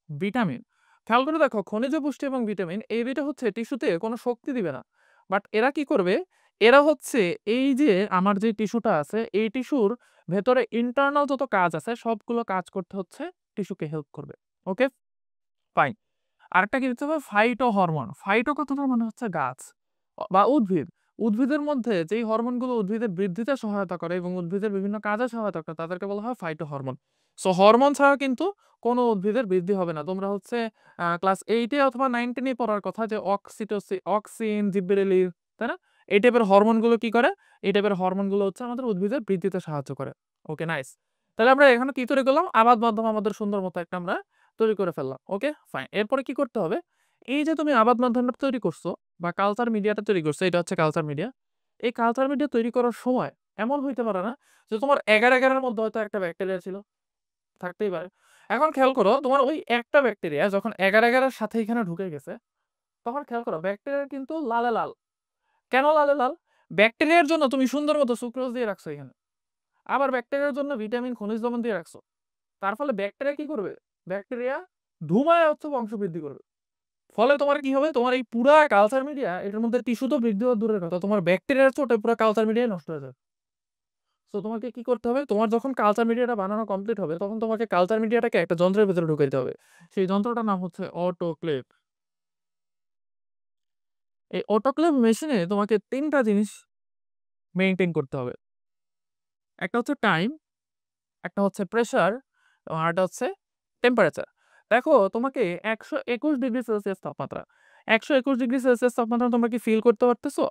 ভিটামিন। খেয়াল করে দেখো খনিজ পুষ্টি এবং ভিটামিন এই দুইটা হচ্ছে টিস্যুতে কোনো শক্তি দিবে না, বাট এরা কি করবে? এরা হচ্ছে এই যে আমার যে টিস্যুটা আছে এই টিস্যুর ভেতরে ইন্টারনাল যত কাজ আছে সবগুলো কাজ করতে হচ্ছে টিস্যুকে হেল্প করবে। Okay fine. আরেকটা কি দিতে হবে? Phyto hormone. ফাইটো কথাটা মানে হচ্ছে গাছ বা উদ্ভিদ। উদ্ভিদের মধ্যে যেই হরমোনগুলো উদ্ভিদের বৃদ্ধিতে সহায়তা করে এবং উদ্ভিদের বিভিন্ন কাজে সহায়তা করে তাদেরকে বলা হয় ফাইটো হরমোন। সো হরমোন ছাড়া কিন্তু কোনো উদ্ভিদের বৃদ্ধি হবে না। তোমরা হচ্ছে ক্লাস 8 এ অথবা 9 10 এ পড়ার কথা যে অক্সিন, জিব্বেরেলিন, তাই না? এই টাইপের হরমোনগুলো কি করে? এই টাইপের হরমোনগুলো হচ্ছে আমাদের উদ্ভিদের বৃদ্ধিতে সাহায্য করে। Okay nice. তাহলে আমরা এখানে কি তৈরি করলাম? আবাদ মাধ্যম আমাদের সুন্দর মতো একটা আমরা তৈরি করে ফেললাম। Okay fine. এরপরে কি করতে হবে? এই যে তুমি আবাদ মাধ্যমটা তৈরি করছো বা কালচার মিডিয়াটা তৈরি করছো, এটা হচ্ছে কালচার মিডিয়া। এই কালচার মিডিয়া তৈরি করার সময় এমন হইতে পারে না যে তোমার এগার এগারের মধ্যে হয়তো একটা ব্যাকটেরিয়া ছিল, থাকতেই পারে। এখন খেয়াল করো তোমার ওই একটা ব্যাকটেরিয়া যখন এগার এগারের সাথে এখানে ঢুকে গেছে তখন খেয়াল করো ব্যাকটেরিয়া কিন্তু লালে লাল। কেন লালে লাল? ব্যাকটেরিয়ার জন্য তুমি সুন্দর মতো সুক্রোজ দিয়ে রাখছো এখানে, আবার ব্যাকটেরিয়ার জন্য ভিটামিন খনিজ লবণ দিয়ে রাখছো। তার ফলে ব্যাকটেরিয়া কি করবে? ব্যাকটেরিয়া ধুমায় হচ্ছে বংশবৃদ্ধি করবে। ফলে তোমার কি হবে? তোমার এই পুরা কালচার মিডিয়া এটার মধ্যে টিস্যু তো বৃদ্ধি হওয়া দূরের কথা, তোমার ব্যাকটেরিয়ার চোটে পুরো কালচার মিডিয়াই নষ্ট হয়ে যাবে। তো তোমাকে কি করতে হবে? তোমার যখন কালচার মিডিয়াটা বানানো কমপ্লিট হবে তখন তোমাকে কালচার মিডিয়াটাকে একটা যন্ত্রের ভেতরে ঢুকাই দিতে হবে। সেই যন্ত্রটার নাম হচ্ছে অটোক্লেভ। এই অটোক্লেভ মেশিনে তোমাকে ৩ টা জিনিস মেইনটেইন করতে হবে। একটা হচ্ছে টাইম, একটা হচ্ছে প্রেশার এবং আরেকটা হচ্ছে টেম্পারেচার। দেখো তোমাকে ১২১ ডিগ্রি সেলসিয়াস তাপমাত্রা, ১২১ ডিগ্রি সেলসিয়াস তাপমাত্রা তোমরা কি ফিল করতে পারতেছো?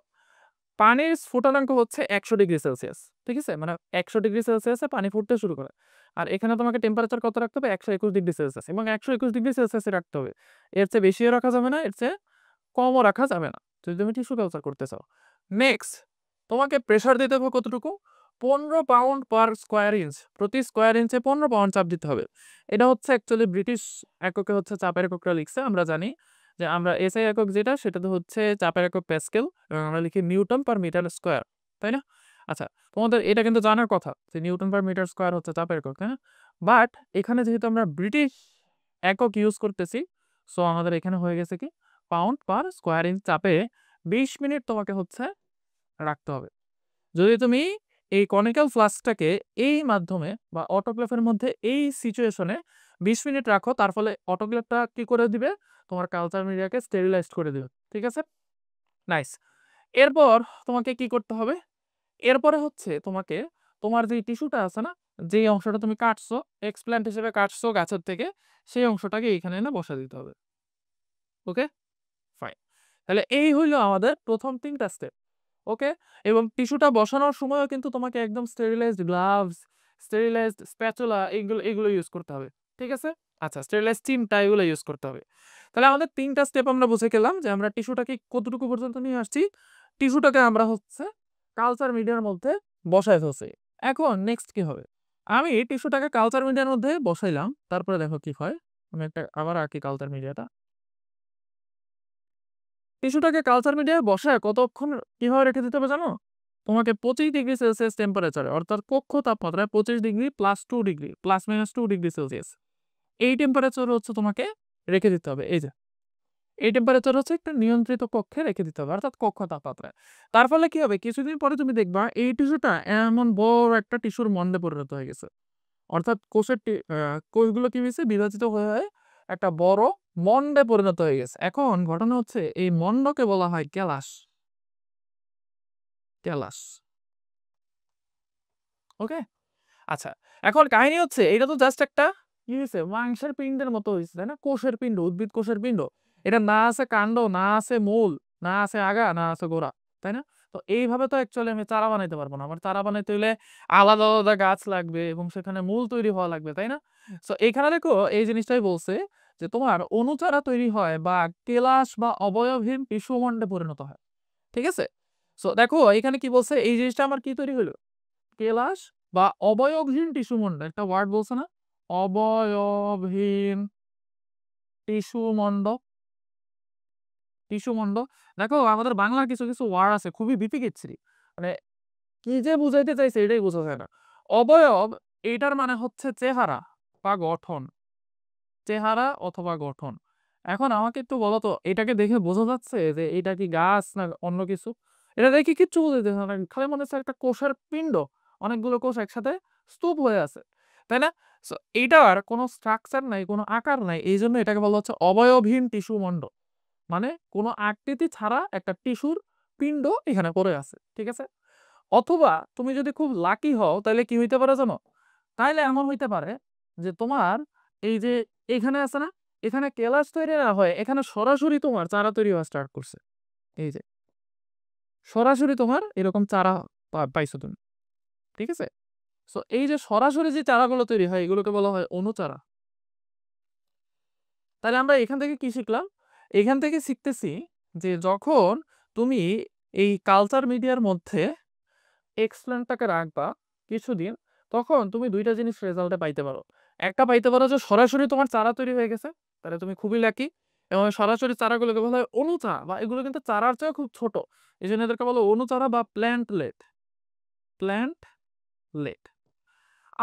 পানির স্ফুটনাঙ্ক হচ্ছে ১০০ ডিগ্রি সেলসিয়াস, ঠিক আছে? মানে ১০০ ডিগ্রি সেলসিয়াসে পানি ফুটতে শুরু করে। আর এখানে তোমাকে টেম্পারেচার কত রাখতে হবে? ১২১ ডিগ্রি সেলসিয়াস এবং ১২১ ডিগ্রি সেলসিয়াসে রাখতে হবে। এর চেয়ে বেশিও রাখা যাবে না, এর চেয়ে কমও রাখা যাবে না যদি তুমি টিস্যু কালচার করতে চাও। নেক্সট তোমাকে প্রেশার দিতে হবে কতটুকু? ১৫ পাউন্ড পার স্কোয়ার ইঞ্চ, প্রতি স্কোয়ার ইঞ্চে ১৫ পাউন্ড চাপ দিতে হবে। এটা হচ্ছে অ্যাকচুয়ালি ব্রিটিশ এককে হচ্ছে চাপের এককরা লিখছে। আমরা জানি যে আমরা এসআই একক যেটা সেটাতে হচ্ছে চাপের একক প্যাসকেল এবং আমরা লিখি নিউটন পার মিটার স্কোয়ার, তাই না? আচ্ছা তোমাদের এটা কিন্তু জানার কথা যে নিউটন পার মিটার স্কোয়ার হচ্ছে চাপের একক, তাই না? বাট এখানে যেহেতু আমরা ব্রিটিশ একক ইউজ করতেছি সো আমাদের এখানে হয়ে গেছে কি পাউন্ড পার স্কোয়ার ইঞ্চ চাপে ২০ মিনিট তোমাকে হচ্ছে রাখতে হবে। যদি তুমি এই কনিক্যাল ফ্লাস্কটাকে এই মাধ্যমে বা অটোক্লেভের মধ্যে এই সিচুয়েশনে ২০ মিনিট রাখো তার ফলে অটোক্লেভটা কি করে দিবে? তোমার কালচার মিডিয়াকে স্টেরিলাইজড করে দিবে, ঠিক আছে? নাইস। এরপর তোমাকে কি করতে হবে? এরপরে হচ্ছে তোমাকে তোমার যে টিস্যুটা আছে না, যে অংশটা তুমি কাটছো এক্সপ্ল্যান্ট হিসেবে কাটছো গাছের থেকে, সেই অংশটাকে এখানে এনে বসা দিতে হবে। Okay fine. তাহলে এই হইলো আমাদের প্রথম ৩টা স্টেপ। ওকে? এবং টিস্যুটা বসানোর সময়ও কিন্তু তোমাকে একদম স্টেরিলাইজড গ্লাভস, স্টেরিলাইজড স্প্যাচুলা এগুলো ইউজ করতে হবে। ঠিক আছে? আচ্ছা স্টেরিলাইজড চিমটা এগুলো ইউজ করতে হবে। তাহলে আমাদের ৩টা স্টেপ আমরা বুঝে গেলাম যে আমরা টিস্যুটাকে কতটুকু পর্যন্ত নিয়ে আসছি। টিস্যুটাকে আমরা হচ্ছে কালচার মিডিয়ার মধ্যে বসায় ফেলছি। এখন নেক্সট কি হবে? আমি টিস্যুটাকে কালচার মিডিয়ার মধ্যে বসাইলাম। তারপরে দেখো কি হয়। আমি একটা আবার আঁকি কালচার মিডিয়াটা। টিস্যুটাকে কালচার মিডিয়ায় বসায় কতক্ষণ কিভাবে রেখে দিতে হবে জানো? তোমাকে ২৫ ডিগ্রি সেলসিয়াস টেম্পারেচারে অর্থাৎ কক্ষ তাপমাত্রায় ২৫ ডিগ্রি +2 ডিগ্রি ±2 ডিগ্রি সেলসিয়াস এই টেম্পারেচার হচ্ছে তোমাকে রেখে দিতে হবে। এই যে এই টেম্পারেচার হচ্ছে একটা নিয়ন্ত্রিত কক্ষে রেখে দিতে হবে অর্থাৎ কক্ষ তাপমাত্রায়। তার ফলে কি হবে? কিছুদিন পরে তুমি দেখবা এই টিস্যুটা এমন বড় একটা টিস্যুর মন্ডে পরিণত হয়ে গেছে। অর্থাৎ কোষগুলো কি হয়েছে? বিভাজিত হয়ে হয়ে একটা বড় মন্ডে পরিণত হয়ে গেছে। এখন ঘটনা হচ্ছে এই মন্ডকে বলা হয় কেলাস। কেলাস। ওকে? আচ্ছা, এখন কাহিনী হচ্ছে এটা তো জাস্ট একটা কি হয়েছে মাংসের পিণ্ডের মতো হয়েছে, তাই না? কোষের পিণ্ড, উদ্ভিদ কোষের পিণ্ড। এটা না আছে কাণ্ড, না আছে মূল, না আছে আগা, না আছে গোড়া, তাই না? তো এইভাবে তো অ্যাকচুয়ালি আমি চারা বানাইতে পারবো না। আমার চারা বানাইতে হলে আলাদা আলাদা গাছ লাগবে এবং সেখানে মূল তৈরি হওয়া লাগবে, তাই না? তো এখানে দেখো এই জিনিসটাই বলছে যে তোমার অণুচারা তৈরি হয় বা কেলাস বা অবয়বহীন টিস্যুমণ্ডে পরিণত হয়। ঠিক আছে? সো দেখো এখানে কি বলছে, এই জিনিসটা আমার কি তৈরি হলো? কেলাস বা অবয়বহীন টিস্যুমণ্ড, একটা ওয়ার্ড বলছে না? অবয়বহীন টিস্যুমণ্ড। টিস্যুমণ্ড। দেখো আমাদের বাংলার কিছু কিছু ওয়ার্ড আছে খুবই বিতিকিচ্ছিরি, মানে কি যে বুঝাইতে চাইছে এটাই বোঝা যায় না। অবয়ব, এটার মানে হচ্ছে চেহারা বা গঠন, চেহারা অথবা গঠন। এখন আমাকে একটু বলো তো, এটাকে দেখে বোঝা যাচ্ছে যে এটা কি গাছ না অন্য কিছু? এটা দেখে কিচ্ছু বোঝা যাচ্ছে না, খালি মনে হচ্ছে একটা কোষের পিণ্ড, অনেকগুলো কোষ একসাথে স্তূপ হয়ে আছে, তাই না? So, এটার কোনো স্ট্রাকচার নাই, কোনো আকার নাই, এই জন্য এটাকে বলা হচ্ছে অবয়বহীন টিস্যু মণ্ড। মানে কোনো আকৃতি ছাড়া একটা টিস্যুর পিণ্ড এখানে পড়ে আছে, ঠিক আছে? অথবা তুমি যদি খুব লাকি হও তাহলে কি হইতে পারে জানো? তাইলে এমন হইতে পারে যে তোমার এই যে এখানে আছে না, এখানে কেলাস তৈরি না হয়, এখানে সরাসরি তোমার চারা তৈরি হওয়া স্টার্ট করছে। এই যে সরাসরি তোমার এরকম চারা পাইছো তুমি, ঠিক আছে? সো এই যে সরাসরি যে চারাগুলো তৈরি হয় এগুলোকে বলা হয় অণুচারা। তাহলে আমরা এখান থেকে কি শিখলাম? এখান থেকে শিখতেছি যে যখন তুমি এই কালচার মিডিয়ার মধ্যে এক্সপ্ল্যান্টটাকে রাখবা কিছুদিন, তখন তুমি দুইটা জিনিস রেজাল্টে পাইতে পারো। একটা পাইতে পারো যে সরাসরি তোমার চারা তৈরি হয়ে গেছে, তাহলে তুমি খুবই লাকি। এবং এই সরাসরি চারাগুলোকে বলা হয় অণুচারা, বা এগুলো কিন্তু চারার চেয়ে খুব ছোট, এই জন্য এদেরকে বলো অণুচারা বা প্ল্যান্টলেট। প্ল্যান্টলেট।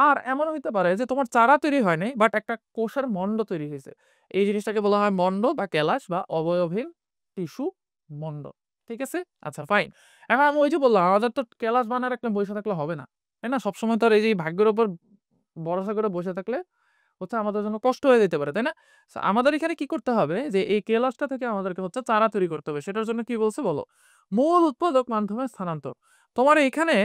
আর এমন হইতে পারে যে তোমার চারা তৈরি হয় নাই বাট একটা কোষের মণ্ড তৈরি হয়েছে, এই জিনিসটাকে বলা হয় মণ্ড বা কেলাস বা অবয়বহীন টিস্যু মণ্ড। ঠিক আছে, আচ্ছা ফাইন। এখন আমি ওই যে বললাম আমাদের তো কেলাস বানার একটা বসে থাকলে হবে না, তাই না? সবসময় তো আর এই যে ভাগ্যের উপর ভরসা করে বসে থাকলে হচ্ছে আমাদের জন্য কষ্ট হয়ে যেতে পারে, তাই না? So, আমাদের এখানে কি করতে হবে যে এই কেলাসটা থেকে আমাদেরকে হচ্ছে চারা তৈরি করতে হবে, সেটার জন্য কি বলছে বলো? মূল উৎপাদক মাধ্যমে স্থানান্তর। তোমার এখানে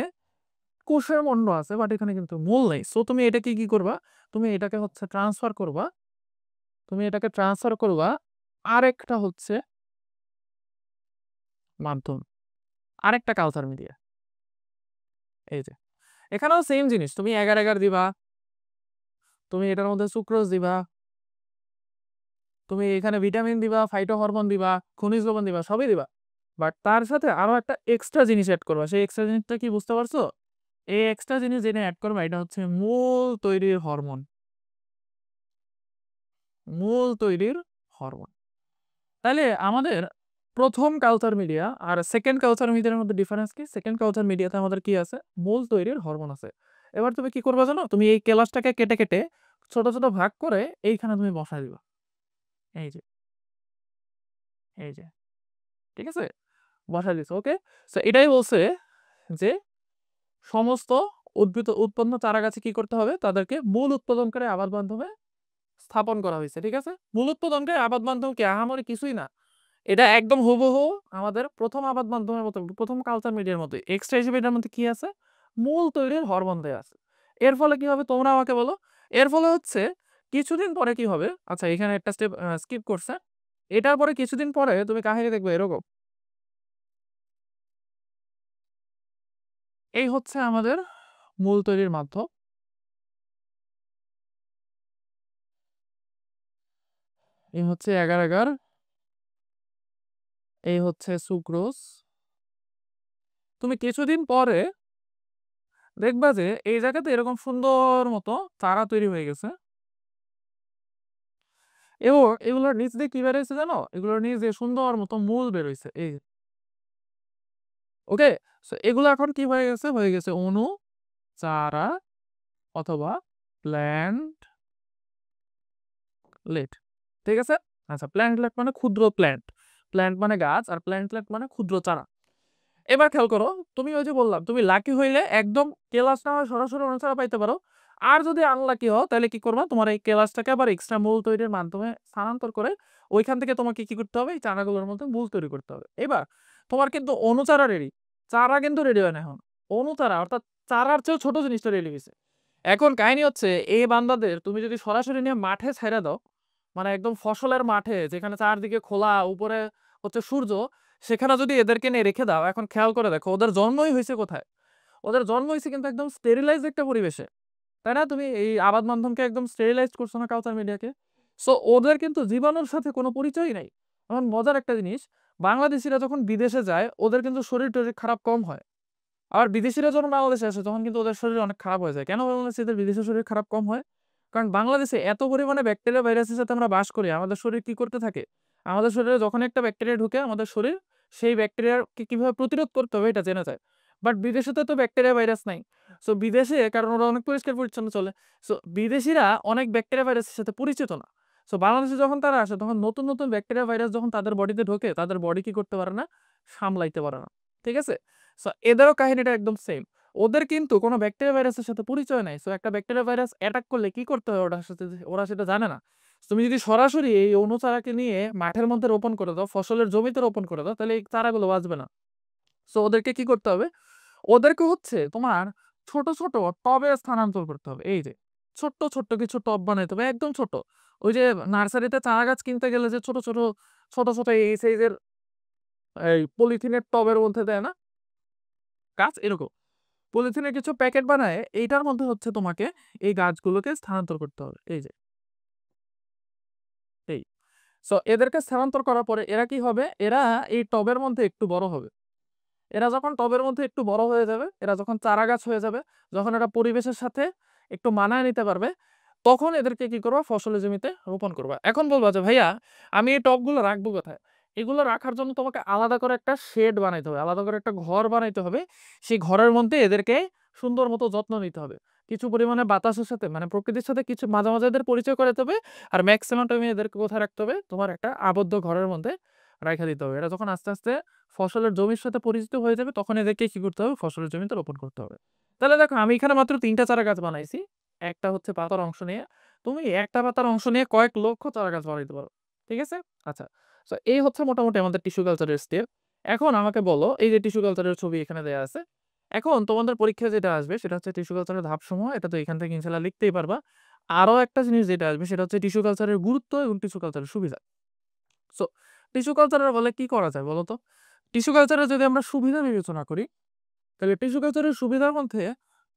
কোষের মণ্ড আছে বাট এখানে কিন্তু মূল নেই, সো তুমি এটাকে কি করবা? তুমি এটাকে হচ্ছে ট্রান্সফার করবা, তুমি এটাকে ট্রান্সফার করবা আরেকটা হচ্ছে মাধ্যম, আরেকটা কালচার মিডিয়া। এই যে এখানেও সেম জিনিস, তুমি এগার এগার দিবা, তুমি এটার মধ্যে সুক্রোজ দিবা, তুমি এখানে ভিটামিন দিবা, ফাইটো হরমোন দিবা, খনিজ লবণ দিবা, সবই দিবা। বাট তার সাথে আরো একটা এক্সট্রা জিনিস অ্যাড করবা, সেই এক্সট্রা জিনিসটা কি বুঝতে পারছো? এই এক্সট্রা জিনিস যেটা অ্যাড করবা এটা হচ্ছে মূল তৈরির হরমোন। মূল তৈরির হরমোন। তাহলে আমাদের প্রথম কালচার মিডিয়া আর সেকেন্ড কালচার মিডিয়ার মধ্যে ডিফারেন্স কি? সেকেন্ড কালচার মিডিয়াতে আমাদের কি আছে? মূল তৈরির হরমোন আছে। এবার তুমি কি করবা জানো? তুমি এই কেলাসটাকে কেটে কেটে ছোট ছোট ভাগ করে এইখানে তুমি বসাই দিবা। এই যে, এই যে, ঠিক আছে? বসাই দিছো, ওকে? সো এটাই বলছে যে সমস্ত উদ্ভিদ উৎপন্ন চারা গাছে কি করতে হবে? তাদেরকে মূল উৎপাদনকারী আবাদ মাধ্যমে স্থাপন করা হয়েছে, ঠিক আছে? মূল উৎপাদনকারী আবাদ মাধ্যম কি আহামরি কিছুই না, এটা একদম হুবহু আমাদের প্রথম আবাদ মাধ্যমের মতো, প্রথম কালচার মিডিয়ার মতো। এক্সট্রা হিসেবে এটার মধ্যে কি আছে? মূল তৈরির হরমোন দেয়া আছে। এর ফলে কি হবে তোমরা আমাকে বলো? এর ফলে হচ্ছে কিছুদিন পরে কি হবে? আচ্ছা এখানে একটা স্টেপ স্কিপ করছে। এটার পরে কিছুদিন পরে তুমি কাহিনী দেখবে এরকম। এই হচ্ছে আমাদের মূল তৈরির মাধ্যম। এই হচ্ছে এগার এগার, এই হচ্ছে সুক্রোজ। তুমি কিছুদিন পরে দেখবা যে এই জায়গাতে এরকম সুন্দর মতো চারা তৈরি হয়ে গেছে, এবং এগুলোর নিচ দিয়ে কি বেরোইছে জানো? এগুলোর নিচ দিয়ে সুন্দর মতো মূল বেরোইছে, এই ওকে। সো এগুলো এখন কি হয়ে গেছে? হয়ে গেছে অণু চারা অথবা প্ল্যান্টলেট, ঠিক আছে? আচ্ছা প্ল্যান্টলেট মানে ক্ষুদ্র প্ল্যান্ট, প্ল্যান্ট মানে গাছ আর প্ল্যান্টলেট মানে ক্ষুদ্র চারা। এবার খেয়াল করো, তুমি ওই যে বললাম তুমি লাকি হইলে একদম কেলাস না হয় সরাসরি অনুসারে পাইতে পারো। আর যদি আনলাকি হও তাহলে কি করবা? তোমার এই কেলাসটাকে আবার এক্সট্রা মূল তৈরির মাধ্যমে স্থানান্তর করে ওইখান থেকে তোমাকে কি করতে হবে? এই চারাগুলোর মধ্যে মূল তৈরি করতে হবে। এবার তোমার কিন্তু অনুচারা রেডি, চারা কিন্তু রেডি হয় না এখন। অনুচারা অর্থাৎ চারার চেয়েও ছোট জিনিসটা রেডি হয়েছে। এখন কাহিনী হচ্ছে এই বান্দাদের তুমি যদি সরাসরি নিয়ে মাঠে ছেড়ে দাও, মানে একদম ফসলের মাঠে যেখানে চারদিকে খোলা, উপরে হচ্ছে সূর্য, সেখানে যদি এদেরকে নিয়ে রেখে দাও, এখন খেয়াল করে দেখো ওদের জন্মই হয়েছে কোথায়? ওদের জন্ম হয়েছে কিন্তু একদম স্টেরিলাইজ একটা পরিবেশে, তাই না? তুমি এই আবাদ মাধ্যমকে একদম স্টেরিলাইজ করছো না কালচার মিডিয়াকে। সো ওদের কিন্তু জীবাণুর সাথে কোনো পরিচয়ই নাই। এখন মজার একটা জিনিস, বাংলাদেশিরা যখন বিদেশে যায় ওদের কিন্তু শরীর টরীর খারাপ কম হয়। আবার বিদেশিরা যখন বাংলাদেশে আসে তখন কিন্তু ওদের শরীর অনেক খারাপ হয়ে যায়। কেন বাংলাদেশিদের বিদেশে শরীর খারাপ কম হয়? কারণ বাংলাদেশে এত পরিমাণে ব্যাকটেরিয়া ভাইরাসের সাথে আমরা বাস করি, আমাদের শরীর কি করতে থাকে? আমাদের শরীরে যখন একটা ব্যাকটেরিয়া ঢুকে আমাদের শরীর সেই ব্যাকটেরিয়াকে কিভাবে প্রতিরোধ করতে হবে এটা জেনে যায়। বাট বিদেশে তো ব্যাকটেরিয়া ভাইরাস নাই। সো বিদেশে, কারণ ওরা অনেক পরিষ্কার পরিচ্ছন্ন চলে। সো বিদেশিরা অনেক ব্যাকটেরিয়া ভাইরাসের সাথে পরিচিত না। সো বাংলাদেশে যখন তারা আসে তখন নতুন নতুন ব্যাকটেরিয়া ভাইরাস যখন তাদের বডিতে ঢোকে, তাদের বডি কি করতে পারে না? সামলাইতে পারে না। ঠিক আছে? সো এদেরও কাহিনীটা একদম সেম। ওদের কিন্তু কোনো ব্যাকটেরিয়া ভাইরাসের সাথে পরিচয় নাই। সো একটা ব্যাকটেরিয়া ভাইরাস অ্যাটাক করলে কি করতে হয় ওটার সাথে, ওরা সেটা জানে না। তুমি যদি সরাসরি এই অণুচারাকে নিয়ে মাঠের মধ্যে রোপণ করে দাও, ফসলের জমিতে রোপণ করে দাও, তাহলে এই চারাগুলো বাঁচবে না। সো ওদেরকে কি করতে হবে? ওদেরকে হচ্ছে তোমার ছোট ছোট টবে স্থানান্তর করতে হবে। এই যে ছোট্ট ছোট্ট কিছু টব বানাইতে হবে, একদম ছোট। ওই যে নার্সারিতে চারা গাছ কিনতে গেলে যে ছোট ছোট ছোট ছোট এই সাইজের এই পলিথিনের টবের মধ্যে দেয় না গাছ, এরকম পলিথিনের কিছু প্যাকেট বানায় এইটার মধ্যে হচ্ছে তোমাকে এই গাছগুলোকে স্থানান্তর করতে হবে। এই যে এই সো এদেরকে স্থানান্তর করার পরে এরা কি হবে? এরা এই টবের মধ্যে একটু বড় হবে। এরা যখন টবের মধ্যে একটু বড় হয়ে যাবে, এরা যখন চারা গাছ হয়ে যাবে, যখন এরা পরিবেশের সাথে একটু মানায় নিতে পারবে, তখন এদেরকে কি করবা? ফসলের জমিতে রোপণ করবা। এখন বলবা যে ভাইয়া আমি এই টবগুলো রাখবো কোথায়? এগুলো রাখার জন্য তোমাকে আলাদা করে একটা শেড বানাইতে হবে, আলাদা করে একটা ঘর বানাইতে হবে। সেই ঘরের মধ্যে এদেরকে সুন্দর মতো যত্ন নিতে হবে। কিছু পরিমাণে বাতাসের সাথে, মানে প্রকৃতির সাথে কিছু মাঝে মাঝে এদের পরিচয় করাতে হবে। আর ম্যাক্সিমাম টাইমে এদেরকে কোথায় রাখতে হবে? তোমার একটা আবদ্ধ ঘরের মধ্যে রাইখা দিতে হবে। এরা যখন আস্তে আস্তে ফসলের জমির সাথে পরিচিত হয়ে যাবে তখন এদেরকে কি করতে হবে? ফসলের জমিতে রোপণ করতে হবে। তাহলে দেখো আমি এখানে মাত্র ৩ টা চারা গাছ বানাইছি। একটা হচ্ছে পাতার অংশ নিয়ে। তুমি একটা পাতার অংশ নিয়ে কয়েক লক্ষ চারা গাছ বানাইতে পারো। ঠিক আছে? আচ্ছা। সো এই হচ্ছে মোটামুটি আমাদের টিস্যু কালচারের স্টেপ। এখন আমাকে বলো, এই যে টিস্যু কালচারের ছবি এখানে দেয়া আছে। এখন তোমাদের পরীক্ষায় যেটা আসবে সেটা হচ্ছে টিস্যু কালচারের ধাপসমূহ। এটা তো এখান থেকে ইনশাআল্লাহ লিখতেই পারবা। আরো একটা জিনিস যেটা আসবে সেটা হচ্ছে টিস্যু কালচারের গুরুত্ব এবং টিস্যু কালচারের সুবিধা। সো টিস্যু কালচারের বলে কি করা যায় বলো তো? টিস্যু কালচারের যদি আমরা সুবিধা বিবেচনা করি, তাহলে টিস্যু কালচারের সুবিধার মধ্যে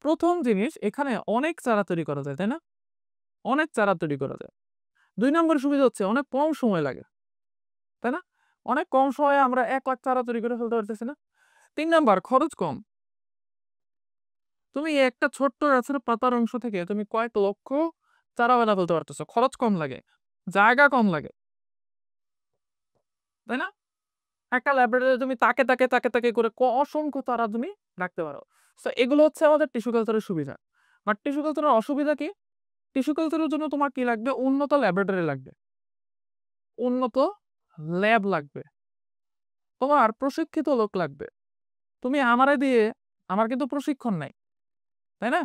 প্রথম জিনিস, এখানে অনেক চারা তৈরি করা যায়, তাই না? অনেক চারা তৈরি করা যায়। ২ নম্বর সুবিধা হচ্ছে অনেক কম সময় লাগে, তাই না? অনেক কম সময়ে আমরা ১,০০,০০০ চারা তৈরি করে ফেলতে পারতেছি না? ৩ নাম্বার খরচ কম। তুমি একটা ছোট্ট গাছের পাতার অংশ থেকে তুমি কয়েক লক্ষ চারা বানায় ফেলতে পারতেছো। খরচ কম লাগে, জায়গা কম লাগে, তাই না? একটা ল্যাবরেটরিতে তুমি তাকে করে অসংখ্য তারা তুমি রাখতে পারো। সো এগুলো হচ্ছে আমাদের টিস্যু কালচারের সুবিধা। বাট টিস্যু কালচারের অসুবিধা কি? টিস্যু কালচারের জন্য তোমার কি লাগবে? উন্নত ল্যাবরেটরি লাগবে, উন্নত ল্যাব লাগবে, তোমার প্রশিক্ষিত লোক লাগবে। তুমি আমারে দিয়ে, আমার কিন্তু প্রশিক্ষণ নাই, তাই না?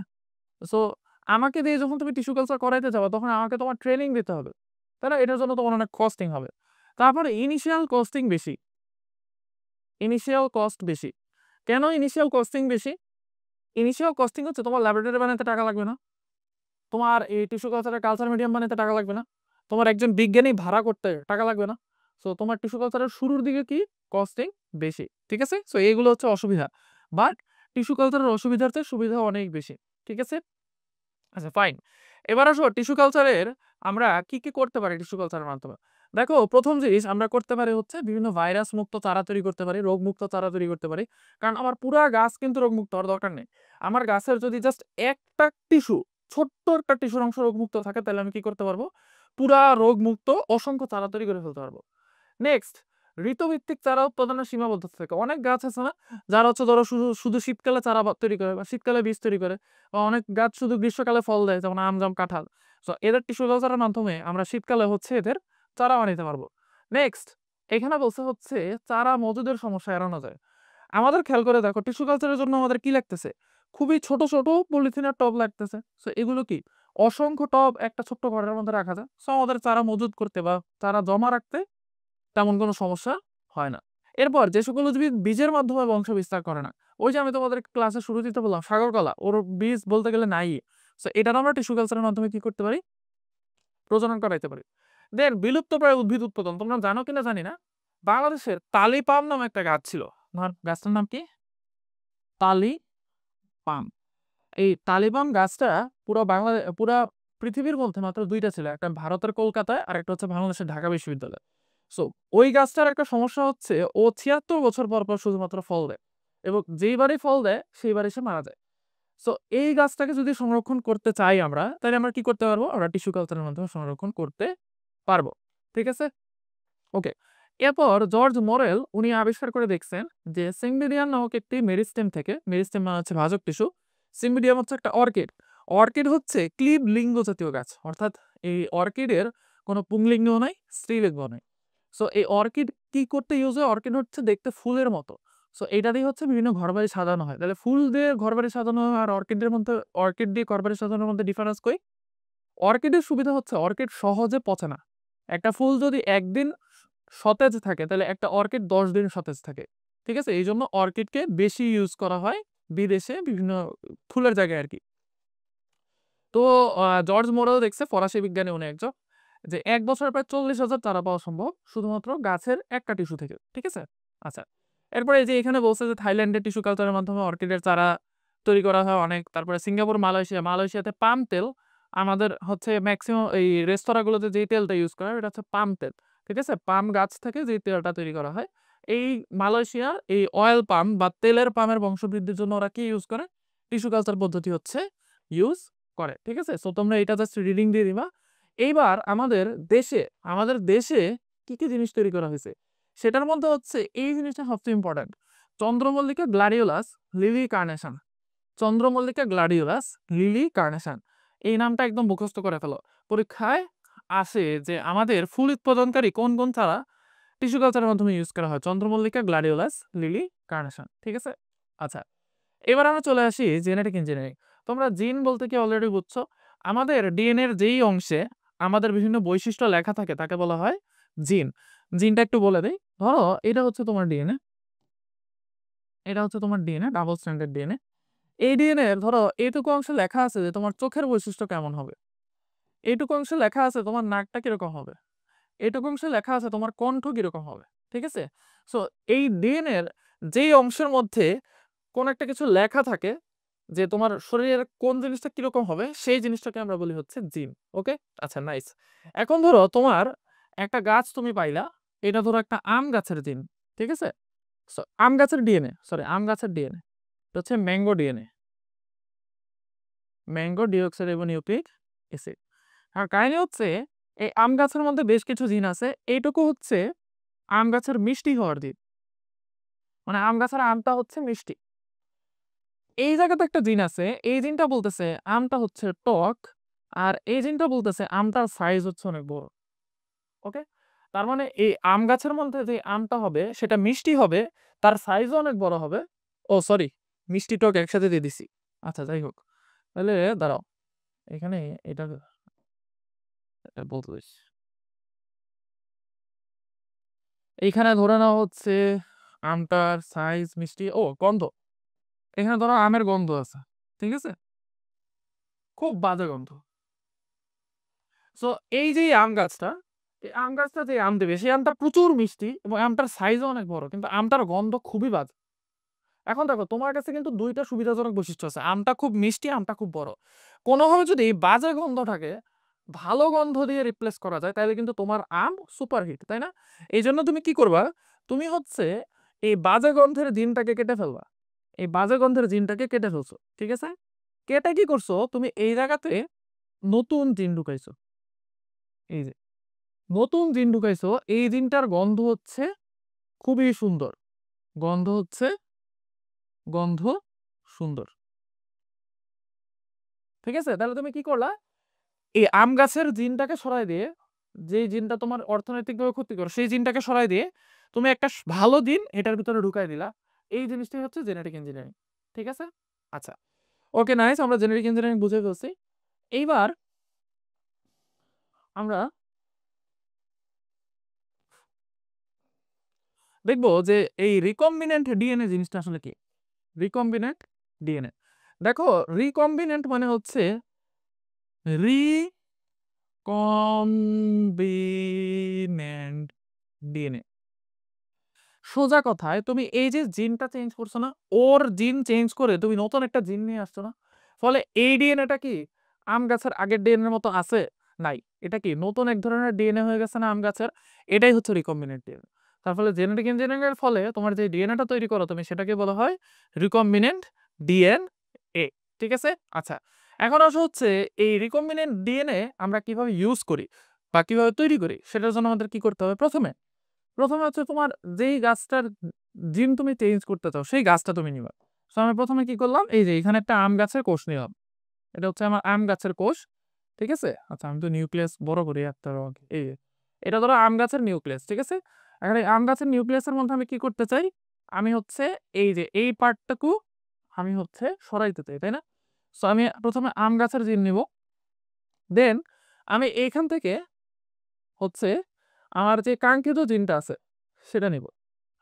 সো আমাকে দিয়ে যখন তুমি টিস্যু কালচার করাইতে যাবা তখন আমাকে তোমার ট্রেনিং দিতে হবে, তাই না? এটার জন্য তোমার অনেক কস্টিং হবে। তারপরে ইনিশিয়াল কস্টিং বেশি, ইনিশিয়াল কস্ট বেশি। কেন ইনিশিয়াল কস্টিং বেশি? ইনিশিয়াল কস্টিং হচ্ছে তোমার ল্যাবরেটরি বানাতে টাকা লাগবে না, তোমার এই টিস্যু কালচারের কালচার মিডিয়াম বানাতে টাকা লাগবে না, তোমার একজন বিজ্ঞানী ভাড়া করতে টাকা লাগবে না। সো তোমার টিস্যু কালচারের শুরুর দিকে কি কস্টিং বেশি, ঠিক আছে? সো এইগুলো হচ্ছে অসুবিধা। বাট টিস্যু কালচারের অসুবিধার চেয়ে সুবিধা অনেক বেশি, ঠিক আছে? আচ্ছা ফাইন। এবার আসো টিস্যু কালচারের আমরা কি কি করতে পারি টিস্যু কালচারের মাধ্যমে। দেখো প্রথম জিনিস আমরা করতে পারি হচ্ছে বিভিন্ন ভাইরাস মুক্ত চারা তৈরি করতে পারি, রোগমুক্ত চারা তৈরি করতে পারি। কারণ আমার পুরা গাছ কিন্তু রোগমুক্ত হওয়ার দরকার নেই। আমার গাছের যদি জাস্ট একটা টিস্যু, ছোট্ট একটা টিস্যুর অংশ রোগমুক্ত থাকে তাহলে আমি কি করতে পারবো? পুরা রোগমুক্ত অসংখ্য চারা তৈরি করে ফেলতে পারবো। নেক্সট, ঋতুভিত্তিক চারা উৎপাদনের সীমাবদ্ধতা থাকে। অনেক গাছ আছে না যারা হচ্ছে ধরো শুধু শুধু শীতকালে চারা তৈরি করে বা শীতকালে বীজ তৈরি করে, বা অনেক গাছ শুধু গ্রীষ্মকালে ফল দেয় যেমন আম জাম কাঁঠাল। সো এদের টিস্যু কালচারের মাধ্যমে আমরা শীতকালে হচ্ছে এদের চারা বানাইতে পারবো। নেক্সট, এখানে বলছে হচ্ছে চারা মজুদের সমস্যা এড়ানো যায়। আমাদের খেয়াল করে দেখো টিস্যু কালচারের জন্য আমাদের কি লাগতেছে? খুবই ছোট ছোট পলিথিনের টব লাগতেছে। সো এগুলো কি অসংখ্য টব একটা ছোট্ট ঘরের মধ্যে রাখা যায়। সো আমাদের চারা মজুদ করতে বা চারা জমা রাখতে তেমন কোনো সমস্যা হয় না। এরপর যে সকল উদ্ভিদ বীজের মাধ্যমে বংশ বিস্তার করে না, ওই যে আমি তোমাদের ক্লাসে শুরুতেই তো বললাম সাগরকলা, ওর বীজ বলতে গেলে নাই। সো এটার আমরা টিস্যু কালচারের মাধ্যমে কি করতে পারি, প্রজনন করাইতে পারি। দেন বিলুপ্তপ্রায় উদ্ভিদ উৎপাদন, তোমরা জানো কিনা জানি না, বাংলাদেশের তালি পাম নামে একটা গাছ ছিল। গাছটার নাম কি? তালি পাম। এই তালি পাম গাছটা পুরা পৃথিবীর মধ্যে মাত্র দুইটা ছিল, একটা ভারতের কলকাতায় আর একটা হচ্ছে বাংলাদেশের ঢাকা বিশ্ববিদ্যালয়। সো ওই গাছটার একটা সমস্যা হচ্ছে, ও 76 বছর পর পর শুধুমাত্র ফল দেয়, এবং যেইবারই ফল দেয় সেইবারই সে মারা যায়। সো এই গাছটাকে যদি সংরক্ষণ করতে চাই আমরা, তাহলে আমরা কি করতে পারবো, আমরা টিস্যু কালচারের মাধ্যমে সংরক্ষণ করতে পারবো। ঠিক আছে, ওকে। এরপর জর্জ মোরেল উনি আবিষ্কার করে দেখছেন যে সিম্বিডিয়াম নামক একটি মেরিস্টেম থেকে, মেরিস্টেম মানে হচ্ছে ভাজক টিস্যু, সিম্বিডিয়াম হচ্ছে একটা অর্কিড। অর্কিড হচ্ছে ক্লিব লিঙ্গ জাতীয় গাছ, অর্থাৎ এই অর্কিডের কোনো পুংলিঙ্গ নাই, স্ত্রীলিঙ্গ নাই। সো এই অর্কিড কি করতে ইউজ হয়, অর্কিড হচ্ছে দেখতে ফুলের মতো। সো এটা দিয়ে হচ্ছে বিভিন্ন ঘরবাড়ি সাজানো হয়। তাহলে ফুল দিয়ে ঘরবাড়ি সাজানো হয় আর অর্কিডের মধ্যে, অর্কিড দিয়ে ঘরবাড়ি সাজানোর মধ্যে ডিফারেন্স কই? অর্কিডের সুবিধা হচ্ছে অর্কিড সহজে পচে না। একটা ফুল যদি একদিন সতেজ থাকে, তাহলে একটা অর্কিড 10 দিন সতেজ থাকে। ঠিক আছে, এই জন্য অর্কিডকে বেশি ইউজ করা হয় বিদেশে বিভিন্ন ফুলের জায়গায় আর কি। তো জর্জ মোরেল দেখছে, ফরাসি বিজ্ঞানী উনি একজন, যে 1 বছর প্রায় 40,000 চারা পাওয়া সম্ভব শুধুমাত্র গাছের একটা টিস্যু থেকে। ঠিক আছে, আচ্ছা। এরপরে এই যে এখানে বলছে যে থাইল্যান্ডের টিস্যু কালচারের মাধ্যমে অর্কিডের চারা তৈরি করা হয় অনেক। তারপরে সিঙ্গাপুর, মালয়েশিয়াতে পাম তেল, আমাদের হচ্ছে ম্যাক্সিমাম এই রেস্তোরাঁগুলোতে যে তেলটা ইউজ করা হয় এটা হচ্ছে পাম তেল। ঠিক আছে, পাম গাছ থেকে যে তেলটা তৈরি করা হয়, এই মালয়েশিয়া এই অয়েল পাম বা তেলের পামের বংশবৃদ্ধির জন্য ওরা কি ইউজ করে, টিস্যু কালচার পদ্ধতি হচ্ছে ইউজ করে। ঠিক আছে, সো তোমরা এটা জাস্ট রিডিং দিয়ে দিবা। এইবার আমাদের দেশে কি কি জিনিস তৈরি করা হয়েছে, সেটার মধ্যে হচ্ছে এই জিনিসটা সবচেয়ে ইম্পর্টেন্ট, চন্দ্রমল্লিকা গ্ল্যাডিওলাস লিলি কার্নেশন। চন্দ্রমল্লিকা গ্ল্যাডিওলাস লিলি কার্নেশন, এই নামটা একদম মুখস্থ করে ফেলো। পরীক্ষায় আসে যে আমাদের ফুল উৎপাদনকারী কোন কোন চারা টিস্যু কালচারের মাধ্যমে ইউজ করা হয়, চন্দ্রমল্লিকা, গ্ল্যাডিওলাস, লিলি, কার্নেশন। ঠিক আছে, আচ্ছা। এবার আমরা চলে আসি জেনেটিক ইঞ্জিনিয়ারিং। তোমরা জিন বলতে কি অলরেডি বুঝছো, আমাদের ডিএনএর যেই অংশে আমাদের বিভিন্ন বৈশিষ্ট্য লেখা থাকে তাকে বলা হয় জিন। জিনটা একটু বলে দেই, ধরো এটা হচ্ছে তোমার ডিএনএ, এটা হচ্ছে তোমার ডিএনএ, ডাবল স্ট্র্যান্ডেড ডিএনএ। এই ডিএনএ ধরো এইটুকু অংশে লেখা আছে যে তোমার চোখের বৈশিষ্ট্য কেমন হবে, এইটুকু অংশে লেখা আছে তোমার নাকটা কিরকম হবে, এইটুকু অংশে লেখা আছে তোমার কণ্ঠ কিরকম হবে। ঠিক আছে, সো এই ডিএনএর যেই অংশের মধ্যে কোন একটা কিছু লেখা থাকে যে তোমার শরীরের কোন জিনিসটা কিরকম হবে, সেই জিনিসটাকে আমরা বলি হচ্ছে জিন। ওকে, আচ্ছা, নাইস। এখন ধরো তোমার একটা গাছ তুমি পাইলা, এটা ধরো একটা আম গাছের জিন। ঠিক আছে, আম গাছের ডিএনএ, আম গাছের ডিএনএ এটা হচ্ছে mango DNA, mango deoxyribonucleic acid. আর কাহিনী হচ্ছে এই আম গাছের মধ্যে বেশ কিছু জিন আছে, এইটুকু হচ্ছে আম গাছের মিষ্টি হওয়ার দিন, মানে আম গাছের আমটা হচ্ছে মিষ্টি। এই জায়গাতে একটা জিন আছে, এই জিনটা বলতেছে আমটা হচ্ছে টক, আর এই জিনটা বলতেছে আমটার সাইজ হচ্ছে অনেক বড়। ওকে, তার মানে এই আম গাছের মধ্যে যে আমটা হবে সেটা মিষ্টি হবে, তার সাইজও অনেক বড় হবে। ও সরি, মিষ্টি টক একসাথে দিয়ে দিছি। আচ্ছা, যাই হোক, তাহলে দাঁড়াও, এখানে এটা বলতে দিস। এইখানে ধরে নেওয়া হচ্ছে আমটার সাইজ মিষ্টি, ও গন্ধ, এখানে ধরো আমের গন্ধ আছে। ঠিক আছে, খুব বাজে গন্ধ। সো এই যে আম গাছটা, এই আম গাছটা যে আম দেবে সেই আমটা প্রচুর মিষ্টি এবং আমটার সাইজও অনেক বড়, কিন্তু আমটার গন্ধ খুবই বাজে। এখন দেখো তোমার কাছে কিন্তু দুইটা সুবিধাজনক বৈশিষ্ট্য আছে, আমটা খুব মিষ্টি, আমটা খুব বড়। কোনোভাবে যদি বাজে গন্ধটাকে ভালো গন্ধ দিয়ে রিপ্লেস করা যায় তাহলে কিন্তু তোমার আম সুপারহিট, তাই না? এই জন্য তুমি কি করবা, তুমি হচ্ছে এই বাজে গন্ধের জিনটাকে কেটে ফেলবা, এই বাজে গন্ধের জিনটাকে কেটে ফেলছো। ঠিক আছে, কেটে কি করছো, তুমি এই জায়গাতে নতুন জিন ঢুকাইছো। এই যে নতুন জিন ঢুকাইছো, এই জিনটার গন্ধ হচ্ছে খুবই সুন্দর, গন্ধ হচ্ছে গন্ধ সুন্দর। ঠিক আছে, তাহলে তুমি কি করলা, এই আম গাছের জিনটাকে সরাই দিয়ে, যে জিনটা তোমার অর্থনৈতিকভাবে ক্ষতিকর সেই জিনটাকে সরাই দিয়ে তুমি একটা ভালো জিন এটার ভিতরে ঢুকাই দিলা। এই জিনিসটাই হচ্ছে জেনেটিক ইঞ্জিনিয়ারিং। ঠিক আছে, আচ্ছা, ওকে, নাইস, আমরা জেনেটিক ইঞ্জিনিয়ারিং বুঝে ফেলছি। এইবার আমরা দেখবো যে এই রিকম্বিনেন্ট ডিএনএ জিনিসটা আসলে কি। রিকম্বিনেন্ট ডিএনএ, দেখো রিকম্বিনেন্ট মানে হচ্ছে রিকম্বিনেন্ট ডিএনএ। সোজা কথায় তুমি এই যে জিনটা চেঞ্জ করছো না, ওর জিন চেঞ্জ করে তুমি নতুন একটা জিন নিয়ে আসছো না, ফলে এই ডিএনএটা কি আম গাছের আগের ডিএনএর মতো আছে? নাই। এটা কি নতুন এক ধরনের ডিএনএ হয়ে গেছে না আম গাছের? এটাই হচ্ছে রিকম্বিনেন্ট ডিএনএ। তার ফলে জেনেটিক ইঞ্জিনিয়ারিং এর ফলে তোমার যে ডিএনএটা তৈরি করো তুমি, সেটাকে বলা হয় রিকম্বিনেন্ট ডিএনএ। ঠিক আছে? আচ্ছা, এখন আসো হচ্ছে এই রিকম্বিনেন্ট ডিএনএ আমরা কিভাবে ইউজ করি বা কিভাবে তৈরি করি, সেটার জন্য আমাদের কি করতে হবে? প্রথমে প্রথমে হচ্ছে তোমার যেই গাছটার জিন তুমি চেঞ্জ করতে চাও সেই গাছটা তুমি নিবা। সো আমি প্রথমে কি করলাম, এই যে এখানে একটা আম গাছের কোষ নিলাম। এটা হচ্ছে আমার আম গাছের কোষ। ঠিক আছে? আচ্ছা, আমি তো নিউক্লিয়াস বড় করি একটা এই যে, এটা ধরো আম গাছের নিউক্লিয়াস। ঠিক আছে? এখন এই আম গাছের নিউক্লিয়াসের মধ্যে আমি কি করতে চাই? আমি হচ্ছে এই যে এই পার্টটুকু আমি হচ্ছে সরাইতে চাই, তাই না? সো আমি প্রথমে আম গাছের জিন নিব, দেন আমি এইখান থেকে হচ্ছে আমার যে কাঙ্ক্ষিত জিনটা আছে সেটা নিব।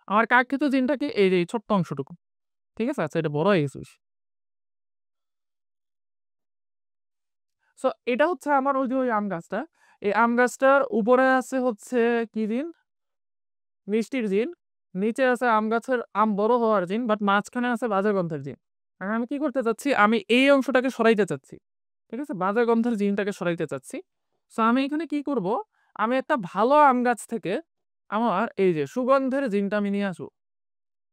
আমার কাঙ্ক্ষিত জিনটা কি? এই যে এই ছোট্ট অংশটুকু। ঠিক আছে? আচ্ছা, এটা বড় হয়ে গেছে বেশি। সো এটা হচ্ছে আমার ওই যে ওই আম গাছটা। এই আম গাছটার উপরে আছে হচ্ছে কি জিন? মিষ্টির জিন। নিচে আছে আম গাছের আম বড় হওয়ার জিন, বাট মাঝখানে আছে বাজে গন্ধের জিন। এখন আমি কি করতে চাচ্ছি? আমি এই অংশটাকে সরাইতে চাচ্ছি। ঠিক আছে? বাজে গন্ধের জিনটাকে সরাইতে চাচ্ছি। সো আমি এখানে কি করব? আমি একটা ভালো আম গাছ থেকে আমার এই যে সুগন্ধের জিনটা আমি নিয়ে আসবো।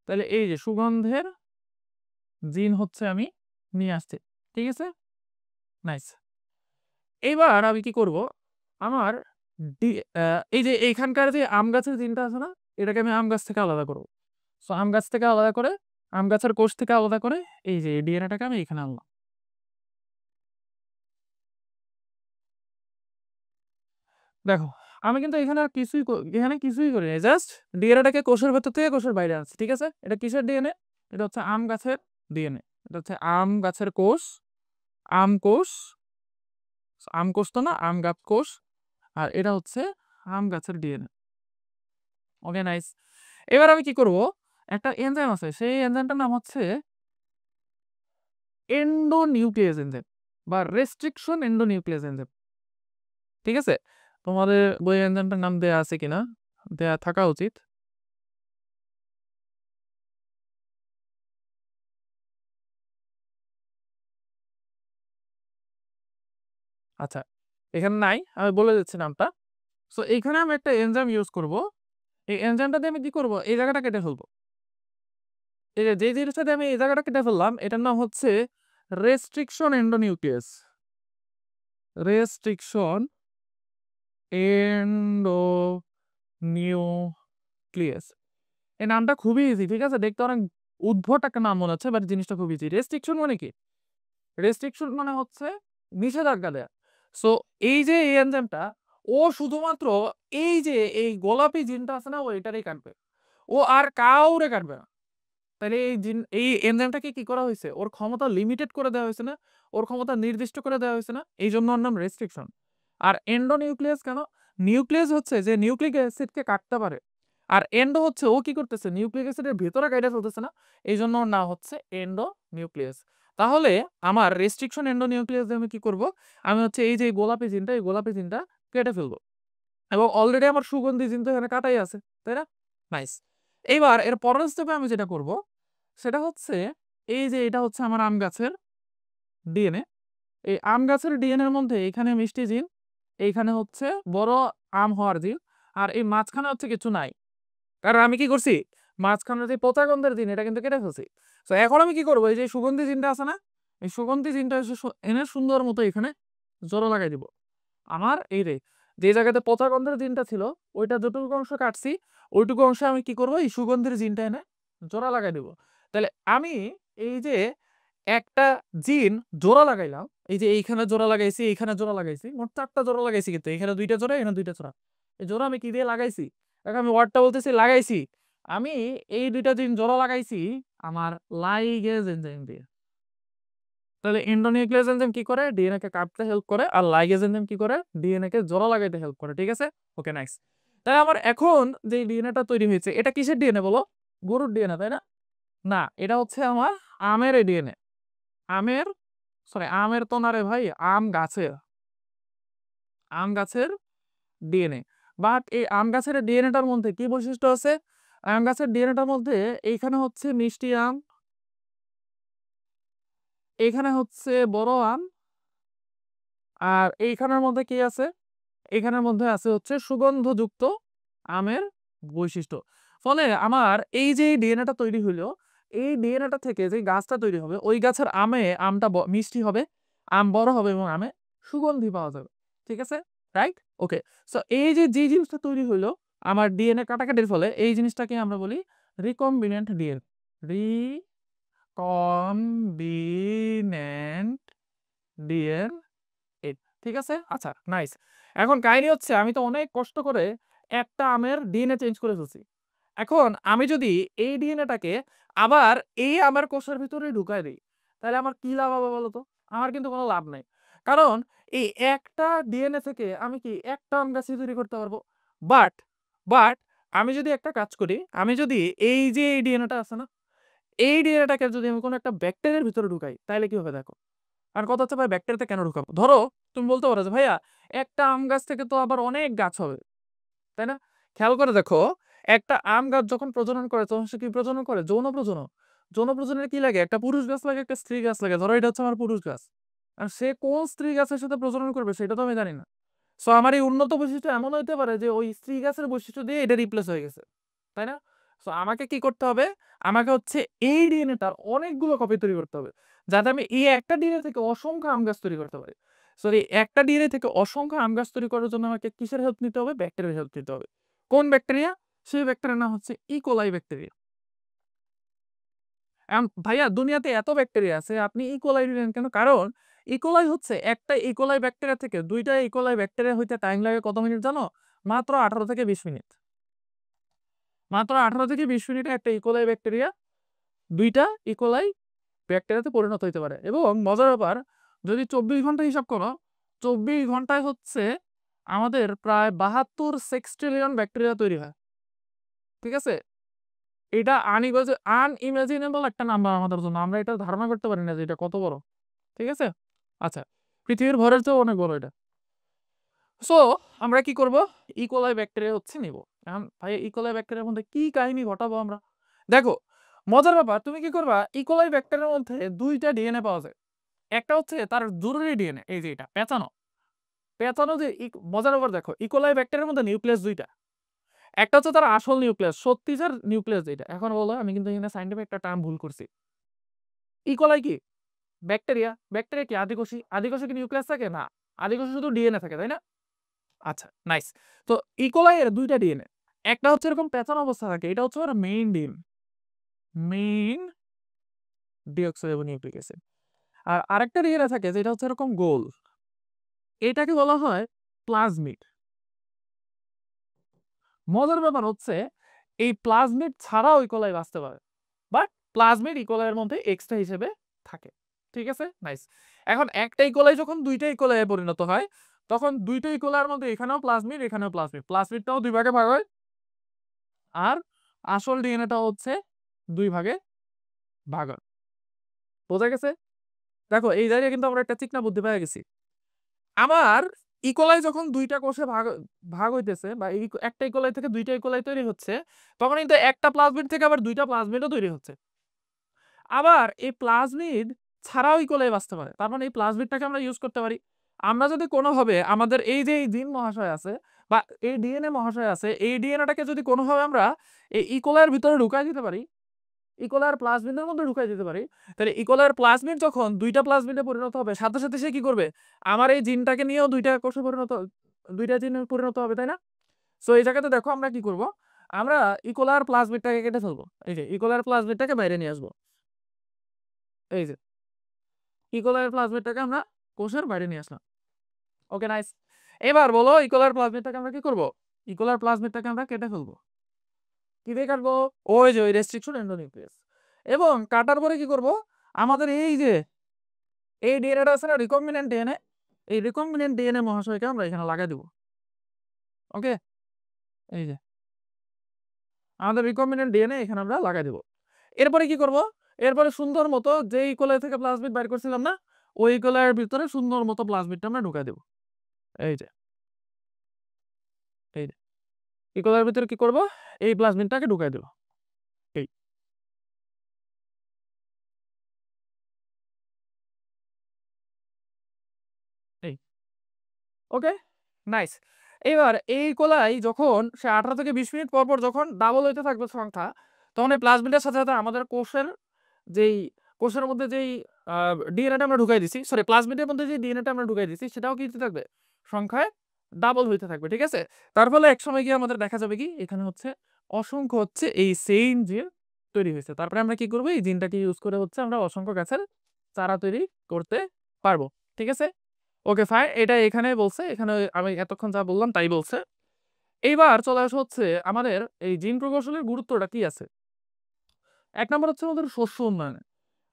তাহলে এই যে সুগন্ধের জিন হচ্ছে আমি নিয়ে আসছি। ঠিক আছে? নাইস। এইবার আমি কি করব? আমার ডি এই যে এইখানকার যে আম গাছের জিনটা আছে না? এটাকে আমি আম গাছ থেকে আলাদা করব। সো আম গাছ থেকে আলাদা করে, আম গাছের কোষ থেকে আলাদা করে এই যে ডিএনএটাকে আমি এখানে আনলাম। দেখো, আমি কিন্তু এখানে আর কিছুই এখানে কিছুই করি নাই। জাস্ট ডিএনএটাকে কোষের ভেতর থেকে কোষের বাইরে আনছি। ঠিক আছে? এটা কিসের ডিএনএ? এটা হচ্ছে আম গাছের ডিএনএ। এটা হচ্ছে আম গাছের কোষ, আম কোষ, আম কোষ তো না, আম গাছ কোষ। আর এটা হচ্ছে আম গাছের ডিএনএ। ওকে, নাইস। এবার আমি কি করব? একটা এনজাইম আছে, সেই এনজাইমটার নাম হচ্ছে এন্ডোনিউক্লিয়েজ এনজাইম বা রেস্ট্রিকশন এন্ডোনিউক্লিয়েজ এনজাইম। ঠিক আছে? তোমাদের বই এনজাইমটার নাম দেয়া আছে কিনা? দেয়া থাকা উচিত। আচ্ছা, এখানে নাই, আমি বলে দিচ্ছি নামটা। সো এইখানে আমি একটা এনজাইম ইউজ করব। এই এনজাইমটা দিয়ে আমি কি করব? এই জায়গাটা কেটে ফেলবো। এই যে যে জিনিসটা দিয়ে আমি এই জায়গাটা কেটে ফেললাম, এটার নাম হচ্ছে রেস্ট্রিকশন এন্ডোনিউক্লিয়াস। Restriction endonuclease. এই নামটা খুবই ইজি। ঠিক আছে? দেখতে অনেক উদ্ভট একটা নাম মনে হচ্ছে, বাট জিনিসটা খুব ইজি। রেস্ট্রিকশন মানে কি? রেস্ট্রিকশন মানে হচ্ছে নিষেধাজ্ঞা দেয়া। সো এই যে এই এনজাইমটা, ও শুধুমাত্র এই যে এই গোলাপি জিনটা আছে না, ও এটারই কাটবে। ও আর কাউরে কাটবে না। তাহলে এই জিন এই এনজাইমটাকে কি করা হয়েছে? ওর ক্ষমতা লিমিটেড করে দেওয়া হয়েছে না? ওর ক্ষমতা নির্দিষ্ট করে দেওয়া হয়েছে না? এই জন্য ওর নাম রেস্ট্রিকশন। আর এন্ডোনিউক্লিয়াস কেন? নিউক্লিয়াস হচ্ছে যে নিউক্লিক অ্যাসিডকে কাটতে পারে। আর এন্ডো হচ্ছে ও কি করতেছে? নিউক্লিক অ্যাসিডের ভেতরে কাইটা ফেলতেছে না? এই জন্য ওর নাম হচ্ছে এন্ডোনিউক্লিয়াস। তাহলে আমার রেস্ট্রিকশন এন্ডোনিউক্লিয়াস দিয়ে আমি কি করব? আমি হচ্ছে এই যে গোলাপি জিনটা, এই গোলাপি জিনটা কেটে ফেলবো। এবং অলরেডি আমার সুগন্ধি জিন তো এখানে কাটাই আছে, তাই না? নাইস। এইবার এর পরের স্টেপে আমি যেটা করব সেটা হচ্ছে এই যে এটা হচ্ছে আমার আম গাছের ডিএনএ। এই আম গাছের ডিএনএ এর মধ্যে এখানে মিষ্টি জিন, এইখানে হচ্ছে বড় আম হওয়ার জিন, আর এই মাঝখানে হচ্ছে কিছু নাই। কারণ আমি কি করছি? মাঝখানে যে পচা গন্ধের জিন এটা কিন্তু কেটে ফেলছি। তো এখন আমি কি করবো? এই যে সুগন্ধি জিনটা আছে না, এই সুগন্ধি জিনটা এসে এনে সুন্দর মতো এখানে জোড়া লাগাই দিব। আমার এই রে যে জায়গাতে পচা গন্ধের জিনটা ছিল, ওইটা যতটুকু অংশ কাটছি, ওইটুকু অংশে আমি কি করব? এই সুগন্ধের জিনটা এনে জোড়া লাগাই দিব। তাহলে আমি এই যে একটা জিন জোড়া লাগাইলাম, এই যে এইখানে জোড়া লাগাইছি, এইখানে জোড়া লাগাইছি, মোট ৪ টা জোড়া লাগাইছি, কিন্তু এখানে ২ টা জোড়া, এখানে ২ টা জোড়া। এই জোড়া আমি কি দিয়ে লাগাইছি? দেখো, আমি ওয়ার্ডটা বলতেছি লাগাইছি। আমি এই ২ টা জিন জোড়া লাগাইছি আমার লাইগেজ এনজাইম দিয়ে। তাহলে এন্ডোনিউক্লিয়াস এনজাইম কি করে? ডিএনএ কে কাটতে হেল্প করে, আর লাইগেজ এনজাইম কি করে? ডিএনএ কে জোড়া লাগাইতে হেল্প করে। ঠিক আছে? ওকে, নাইস। তাই আমার এখন যে ডিএনএটা তৈরি হয়েছে, এটা কিসের ডিএনএ বলো? গরুর ডিএনএ, তাই না? না, এটা হচ্ছে আমার আমের ডিএনএ। আমের, সরি আমের তো না রে ভাই, আম গাছের। আম গাছের ডিএনএ। বাট এই আম গাছের ডিএনএটার মধ্যে কি বৈশিষ্ট্য আছে? আম গাছের ডিএনএটার মধ্যে এইখানে হচ্ছে মিষ্টি আম, এইখানে হচ্ছে বড় আম, আর এইখানের মধ্যে কি আছে? এখানের মধ্যে আছে হচ্ছে সুগন্ধযুক্ত আমের বৈশিষ্ট্য। ফলে আমার এই যে ডিএনএটা তৈরি হইলো, এই ডিএনএটা থেকে যে গাছটা তৈরি হবে ওই গাছের আমটা মিষ্টি হবে, আম বড় হবে এবং আমে সুগন্ধি পাওয়া যাবে। ঠিক আছে, রাইট? ওকে। সো এই যে জিনিসটা তৈরি হইলো আমার ডিএনএ কাটাকাটির ফলে, এই জিনিসটাকে আমরা বলি রিকম্বিনেন্ট ডিএনএ। Recombinant DNA. ঠিক আছে, আচ্ছা নাইস। এখন কাহিনী হচ্ছে আমি তো অনেক কষ্ট করে একটা আমের ডিএনএ চেঞ্জ করে ফেলছি। এখন আমি যদি এই ডিএনএটাকে আবার এই আমের কোষের ভিতরে ঢুকায় দিই, তাহলে আমার কি লাভ হবে বলো তো? আমার কিন্তু কোনো লাভ নাই। কারণ এই একটা ডিএনএ থেকে আমি কি একটা আম গাছই তৈরি করতে পারবো। বাট বাট আমি যদি একটা কাজ করি, আমি যদি এই যে এই ডিএনএটা আছে না, এই ডিএনএটাকে যদি আমি কোনো একটা ব্যাকটেরিয়ার ভিতরে ঢুকাই, তাহলে কি হবে দেখো। আর কথা হচ্ছে ভাই ব্যাকটেরিয়াতে কেন ঢুকাবো? ধরো তুমি বলতে পারো যে ভাইয়া একটা আম গাছ থেকে তো আবার অনেক গাছ হবে, তাই না? খেয়াল করে দেখো, একটা আম গাছ যখন প্রজনন করে তখন সে কি প্রজনন করে? যৌন প্রজনন। যৌন প্রজননের কি লাগে? একটা পুরুষ গাছ লাগে, একটা স্ত্রী গাছ লাগে। ধরো এটা হচ্ছে আমার পুরুষ গাছ, আর সে কোন স্ত্রী গাছের সাথে প্রজনন করবে সেটা তো আমি জানি না। সো আমার এই উন্নত বৈশিষ্ট্য এমন হতে পারে যে ওই স্ত্রী গাছের বৈশিষ্ট্য দিয়ে এটা রিপ্লেস হয়ে গেছে, তাই না? সো আমাকে কি করতে হবে? আমাকে হচ্ছে এই ডিএনএটার অনেকগুলো কপি তৈরি করতে হবে, যাতে আমি এই একটা ডিএনএ থেকে অসংখ্য আম গাছ তৈরি করতে পারি। সো এই একটা ডিএনএ থেকে অসংখ্য আম গাছ তৈরি করার জন্য আমাকে কিসের হেল্প নিতে হবে? ব্যাকটেরিয়ার হেল্প নিতে হবে। কোন ব্যাকটেরিয়া? সেই ব্যাকটেরিয়ার নাম হচ্ছে ইকোলাই ব্যাকটেরিয়া। এখন ভাইয়া দুনিয়াতে এত ব্যাকটেরিয়া আছে, আপনি ইকোলাই নিলেন কেন? কারণ ইকোলাই হচ্ছে একটা ইকোলাই ব্যাকটেরিয়া থেকে দুইটা ইকোলাই ব্যাকটেরিয়া হইতে টাইম লাগে কত মিনিট জানো? মাত্র 18 থেকে 20 মিনিট। মাত্র 18 থেকে 20 মিনিটে একটা ইকোলাই ব্যাকটেরিয়া দুইটা ইকোলাই ব্যাকটেরিয়াতে পরিণত হইতে পারে। এবং মজার ব্যাপার, যদি 24 ঘন্টা হিসাব করো, 24 ঘন্টায় হচ্ছে আমাদের প্রায় 72 সেক্সট্রিলিয়ন ব্যাকটেরিয়া তৈরি হয়। ঠিক আছে, এটা আনইমাজিনেবল একটা নাম্বার আমাদের জন্য। আমরা এটা ধারণা করতে পারি না যে এটা কত বড়। ঠিক আছে, আচ্ছা, পৃথিবীর ভরের চেয়েও অনেক বড় এটা। সো আমরা কি করব? ইকোলাই ব্যাকটেরিয়া হচ্ছে নিব। এখন ভাই ইকোলাই ব্যাকটেরিয়ার মধ্যে কি কাহিনী ঘটাবো আমরা? দেখো, মজার ব্যাপার, তুমি কি করবা? ইকোলাই ব্যাকটেরিয়ার মধ্যে দুইটা ডিএনএ পাওয়া যায়। একটা হচ্ছে তার জরুরি ডিএনএ, এই যে এটা পেঁচানো। পেঁচানো যে মজার ব্যাপার দেখো, ইকোলাই ব্যাকটেরিয়ার মধ্যে নিউক্লিয়াস দুইটা। একটা হচ্ছে তার আসল নিউক্লিয়াস, সত্যিকার নিউক্লিয়াস যেটা। এখন বলো আমি কিন্তু এখানে সাইন্টিফিক একটা টার্ম ভুল করছি। ইকোলাই কি? ব্যাকটেরিয়া। ব্যাকটেরিয়া কি আদিকোষী? আদিকোষে কি নিউক্লিয়াস থাকে? না, আদিকোষে শুধু ডিএনএ থাকে, তাই না? আচ্ছা নাইস। তো ইকোলাই এর দুইটা ডিএনএ, একটা হচ্ছে এরকম পেঁচানো অবস্থা থাকে, এটা হচ্ছে ওর মেইন ডিএনএ, মেইন ডিঅক্সিরিবোনিউক্লিক অ্যাসিড। আর আরেকটা ডিএনএ থাকে যেটা হচ্ছে এরকম গোল, এটাকে বলা হয় প্লাজমিড। মজার ব্যাপার হচ্ছে এই প্লাজমিড ছাড়াও ইকোলাই বাঁচতে পারে, বাট প্লাজমিড ইকোলাইয়ের মধ্যে এক্সট্রা হিসেবে থাকে। ঠিক আছে, নাইস। এখন একটা ইকোলাই যখন দুইটা ইকোলাইয়ে পরিণত হয়, তখন দুইটা ইকোলাইয়ের মধ্যে এখানেও প্লাজমিড এখানেও প্লাজমিড, প্লাজমিডটাও দুই ভাগে ভাগ হয়, আর আসল ডিএনএটা হচ্ছে দুই ভাগে ভাগ হয়। বোঝা গেছে? দেখো এই জায়গায় কিন্তু আমরা একটা চিকনা বুদ্ধি পেয়ে গেছি। আমার ইকোলাই যখন দুইটা কোষে ভাগ ভাগ হইতেছে, বা একটা ইকোলাই থেকে দুইটা ইকোলাই তৈরি হচ্ছে, তখন কিন্তু একটা প্লাজমিড থেকে আবার দুইটা প্লাজমিডও তৈরি হচ্ছে। আবার এই প্লাজমিড ছাড়াও ইকোলাই বাঁচতে পারে, তার মানে এই প্লাজমিডটাকে আমরা ইউজ করতে পারি। আমরা যদি কোনোভাবে আমাদের এই যে জিন মহাশয় আছে বা এই ডিএনএ মহাশয় আছে, এই ডিএনএটাকে যদি কোনোভাবে আমরা এই ইকোলাইয়ের ভিতরে ঢুকাই দিতে পারি, ইকোলার প্লাজমিডের মধ্যে ঢুকাই দিতে পারি, তাহলে ইকোলার প্লাজমিড যখন দুইটা প্লাজমিডে পরিণত হবে, সাথে সাথে সে কি করবে? আমার এই জিনটাকে নিয়েও দুইটা কোষে পরিণত, দুইটা জিনে পরিণত হবে, তাই না? সো এই জায়গাতে দেখো আমরা কি করব? আমরা ইকোলার প্লাজমিডটাকে কেটে ফেলবো। এই যে ইকোলার প্লাজমিডটাকে বাইরে নিয়ে আসবো, এই যে ইকোলার প্লাজমিডটাকে আমরা কোষের বাইরে নিয়ে আসলাম। Okay nice. এবার বলো ইকোলার প্লাজমিডটাকে আমরা কি করব? ইকোলার প্লাজমিডটাকে আমরা কেটে ফেলবো। কি দিয়ে কাটবো? ওই যে ওই রেস্ট্রিকশন এন্ডোনিউক্লিয়াস। এবং কাটার পরে কি করব? আমাদের এই যে এই ডিএনএটা আছে না, রিকম্বিনেন্ট ডিএনএ, এই রিকম্বিনেন্ট ডিএনএ মহাশয়কে আমরা এখানে লাগাই দেব। ওকে, এই যে আমাদের রিকম্বিনেন্ট ডিএনএ এখানে আমরা লাগাই দেব। এরপরে কি করব? এরপরে সুন্দর মতো যে ইকোলাই থেকে প্লাজমিড বাইর করছিলাম না, ওই ইকোলাইয়ের ভিতরে সুন্দর মতো প্লাজমিডটা আমরা ঢুকাই দেব, এই যে। এই যে ইকুয়ালের ভিতরে কি করব, এই প্লাস বিনটাকে ঢুকাই দেব। এই এই ওকে, নাইস। এবার এই কোলাই যখন সে 18 থেকে 20 মিনিট পর পর যখন ডাবল হইতে থাকবে সংখ্যা, তখন এই প্লাস বিনটার সাথে সাথে আমাদের কোষের যেই কোষের মধ্যে যেই ডিএনএটা আমরা ঢুকাই দিছি, সরি প্লাস বিনের মধ্যে যে ডিএনএটা আমরা ঢুকাই দিছি সেটাও কি হতে থাকবে, সংখ্যায় ডাবল হইতে থাকবে। ঠিক আছে, তার ফলে এক সময় গিয়ে আমাদের দেখা যাবে কি এখানে হচ্ছে অসংখ্য হচ্ছে এই সেম জিন তৈরি হয়েছে। তারপরে আমরা কি করবো, এই জিনটাকে ইউজ করে হচ্ছে আমরা অসংখ্য গাছের চারা তৈরি করতে পারবো। ঠিক আছে, ওকে ফাইন, এটা এখানে বলছে, এখানে আমি এতক্ষণ যা বললাম তাই বলছে। এইবার চলে আসা হচ্ছে আমাদের এই জিন প্রকৌশলের গুরুত্বটা কি আছে। এক নম্বর হচ্ছে আমাদের শস্য উন্নয়নে,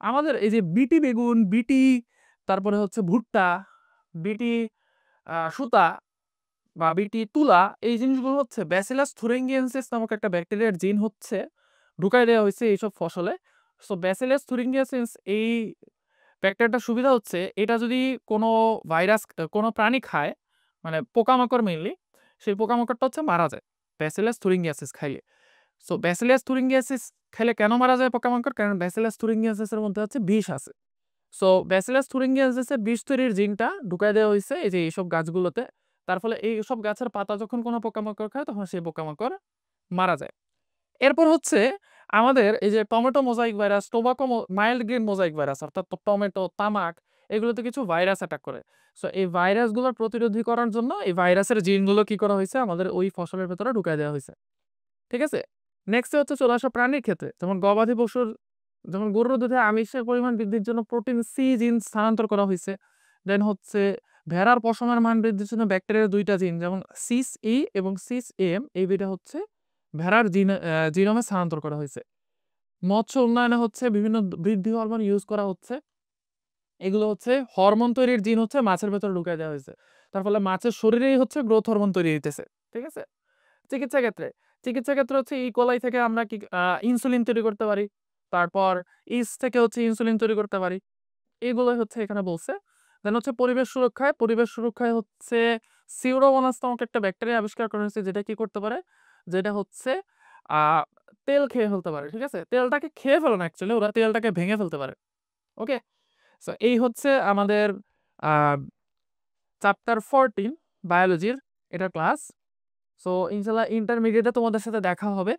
আমাদের এই যে বিটি বেগুন, বিটি, তারপরে হচ্ছে ভুট্টা, বিটি সুতা বা বিটি তুলা, এই জিনিসগুলো হচ্ছে ব্যাসিলাস থুরিঙ্গিয়েন্সিস নামক একটা ব্যাকটেরিয়ার জিন হচ্ছে ঢুকাই দেওয়া হয়েছে এইসব ফসলে। সো ব্যাসিলাস থুরিঙ্গিয়েন্সিস এই ব্যাকটেরিয়াটার সুবিধা হচ্ছে এটা যদি কোনো ভাইরাস কোনো প্রাণী খায়, মানে পোকামাকড় মেইনলি, সেই পোকামাকড়টা হচ্ছে মারা যায় ব্যাসিলাস থুরিঙ্গিয়াসিস খাইলে। সো ব্যাসিলাস থুরিঙ্গিয়াসিস খেলে কেন মারা যায় পোকামাকড়, কারণ ব্যাসিলাস থুরিঙ্গিয়াসিসের মধ্যে হচ্ছে বিষ আছে। সো ব্যাসিলাস থুরিঙ্গিয়াসিসের বিষ তৈরির জিনটা ঢুকাই দেওয়া হয়েছে এই যে এইসব গাছগুলোতে। তার ফলে এইসব গাছের পাতা যখন কোনো পোকামাকড় খায় তখন সেই পোকামাকড় মারা যায়। এরপর হচ্ছে আমাদের এই যে tomato mosaic virus, tobacco mild grain mosaic virus, অর্থাৎ টমেটো, তামাক, এগুলোতে কিছু ভাইরাস অ্যাটাক করে। সো এই ভাইরাসগুলোর প্রতিরোধী করার জন্য এই ভাইরাসের জিনগুলো কি করা হয়েছে, আমাদের ওই ফসলের ভেতরে ঢুকাই দেওয়া হয়েছে। ঠিক আছে, নেক্সট হচ্ছে চলে আসা প্রাণীর ক্ষেত্রে, যেমন গবাদি পশুর, যেমন গরুর দুধে আমিষের পরিমাণ বৃদ্ধির জন্য প্রোটিন সি জিন স্থানান্তর করা হয়েছে। দেন হচ্ছে ভেড়ার পশমের মান বৃদ্ধির জন্য ব্যাকটেরিয়ার দুইটা জিন, যেমন সিস ই এবং সিস এম, এই দুইটা হচ্ছে ভেড়ার জিনোমে স্থানান্তর করা হয়েছে। মৎস্য উন্নয়নে হচ্ছে বিভিন্ন বৃদ্ধি হরমোন ইউজ করা হচ্ছে, এগুলো হচ্ছে হরমোন তৈরির জিন হচ্ছে মাছের ভেতরে ঢুকাই দেওয়া হয়েছে। তার ফলে মাছের শরীরেই হচ্ছে গ্রোথ হরমোন তৈরি হইতেছে। ঠিক আছে, চিকিৎসা ক্ষেত্রে, চিকিৎসা ক্ষেত্রে হচ্ছে ই কোলাই থেকে আমরা কি ইনসুলিন তৈরি করতে পারি, তারপর ইস্ট থেকে হচ্ছে ইনসুলিন তৈরি করতে পারি, এগুলোই হচ্ছে এখানে বলছে। দেন হচ্ছে পরিবেশ সুরক্ষায়, পরিবেশ সুরক্ষায় হচ্ছে সিউডোমোনাস নামক একটা ব্যাকটেরিয়া আবিষ্কার করা হয়েছে, যেটা কি করতে পারে, যেটা হচ্ছে আহ তেল খেয়ে ফেলতে পারে। ঠিক আছে, তেলটাকে খেয়ে ফেলো না, অ্যাকচুয়ালি ওরা তেলটাকে ভেঙে ফেলতে পারে। ওকে, সো এই হচ্ছে আমাদের চ্যাপ্টার 14 বায়োলজির এটা ক্লাস। সো ইনশাল্লাহ ইন্টারমিডিয়েটে তোমাদের সাথে দেখা হবে।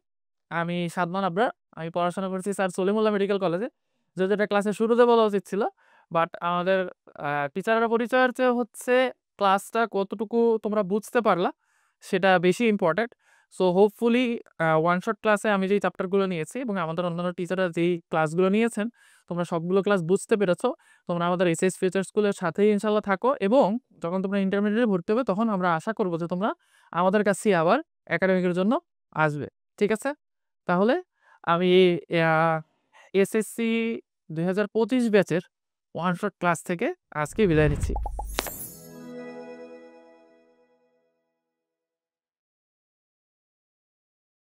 আমি সাদমান আবরার, আমি পড়াশোনা করছি স্যার সলিমুল্লাহ মেডিকেল কলেজে, যদি এটা ক্লাসের শুরুতে বলা উচিত ছিল, বাট আমাদের টিচাররা পরিচয়ের চেয়ে হচ্ছে ক্লাসটা কতটুকু তোমরা বুঝতে পারলা সেটা বেশি important. So hopefully one shot ক্লাসে আমি যেই চ্যাপ্টারগুলো নিয়েছি এবং আমাদের অন্যান্য টিচাররা যেই ক্লাসগুলো নিয়েছেন, তোমরা সবগুলো ক্লাস বুঝতে পেরেছো। তোমরা আমাদের এসএস ফিউচার স্কুলের সাথেই ইনশাল্লাহ থাকো, এবং যখন তোমরা ইন্টারমিডিয়েটে ভর্তি হবে তখন আমরা আশা করবো যে তোমরা আমাদের কাছে আবার একাডেমিকের জন্য আসবে। ঠিক আছে, তাহলে আমি এসএসসি 2025 ব্যাচের ওয়ান শট ক্লাস থেকে আজকে বিদায় নিচ্ছি।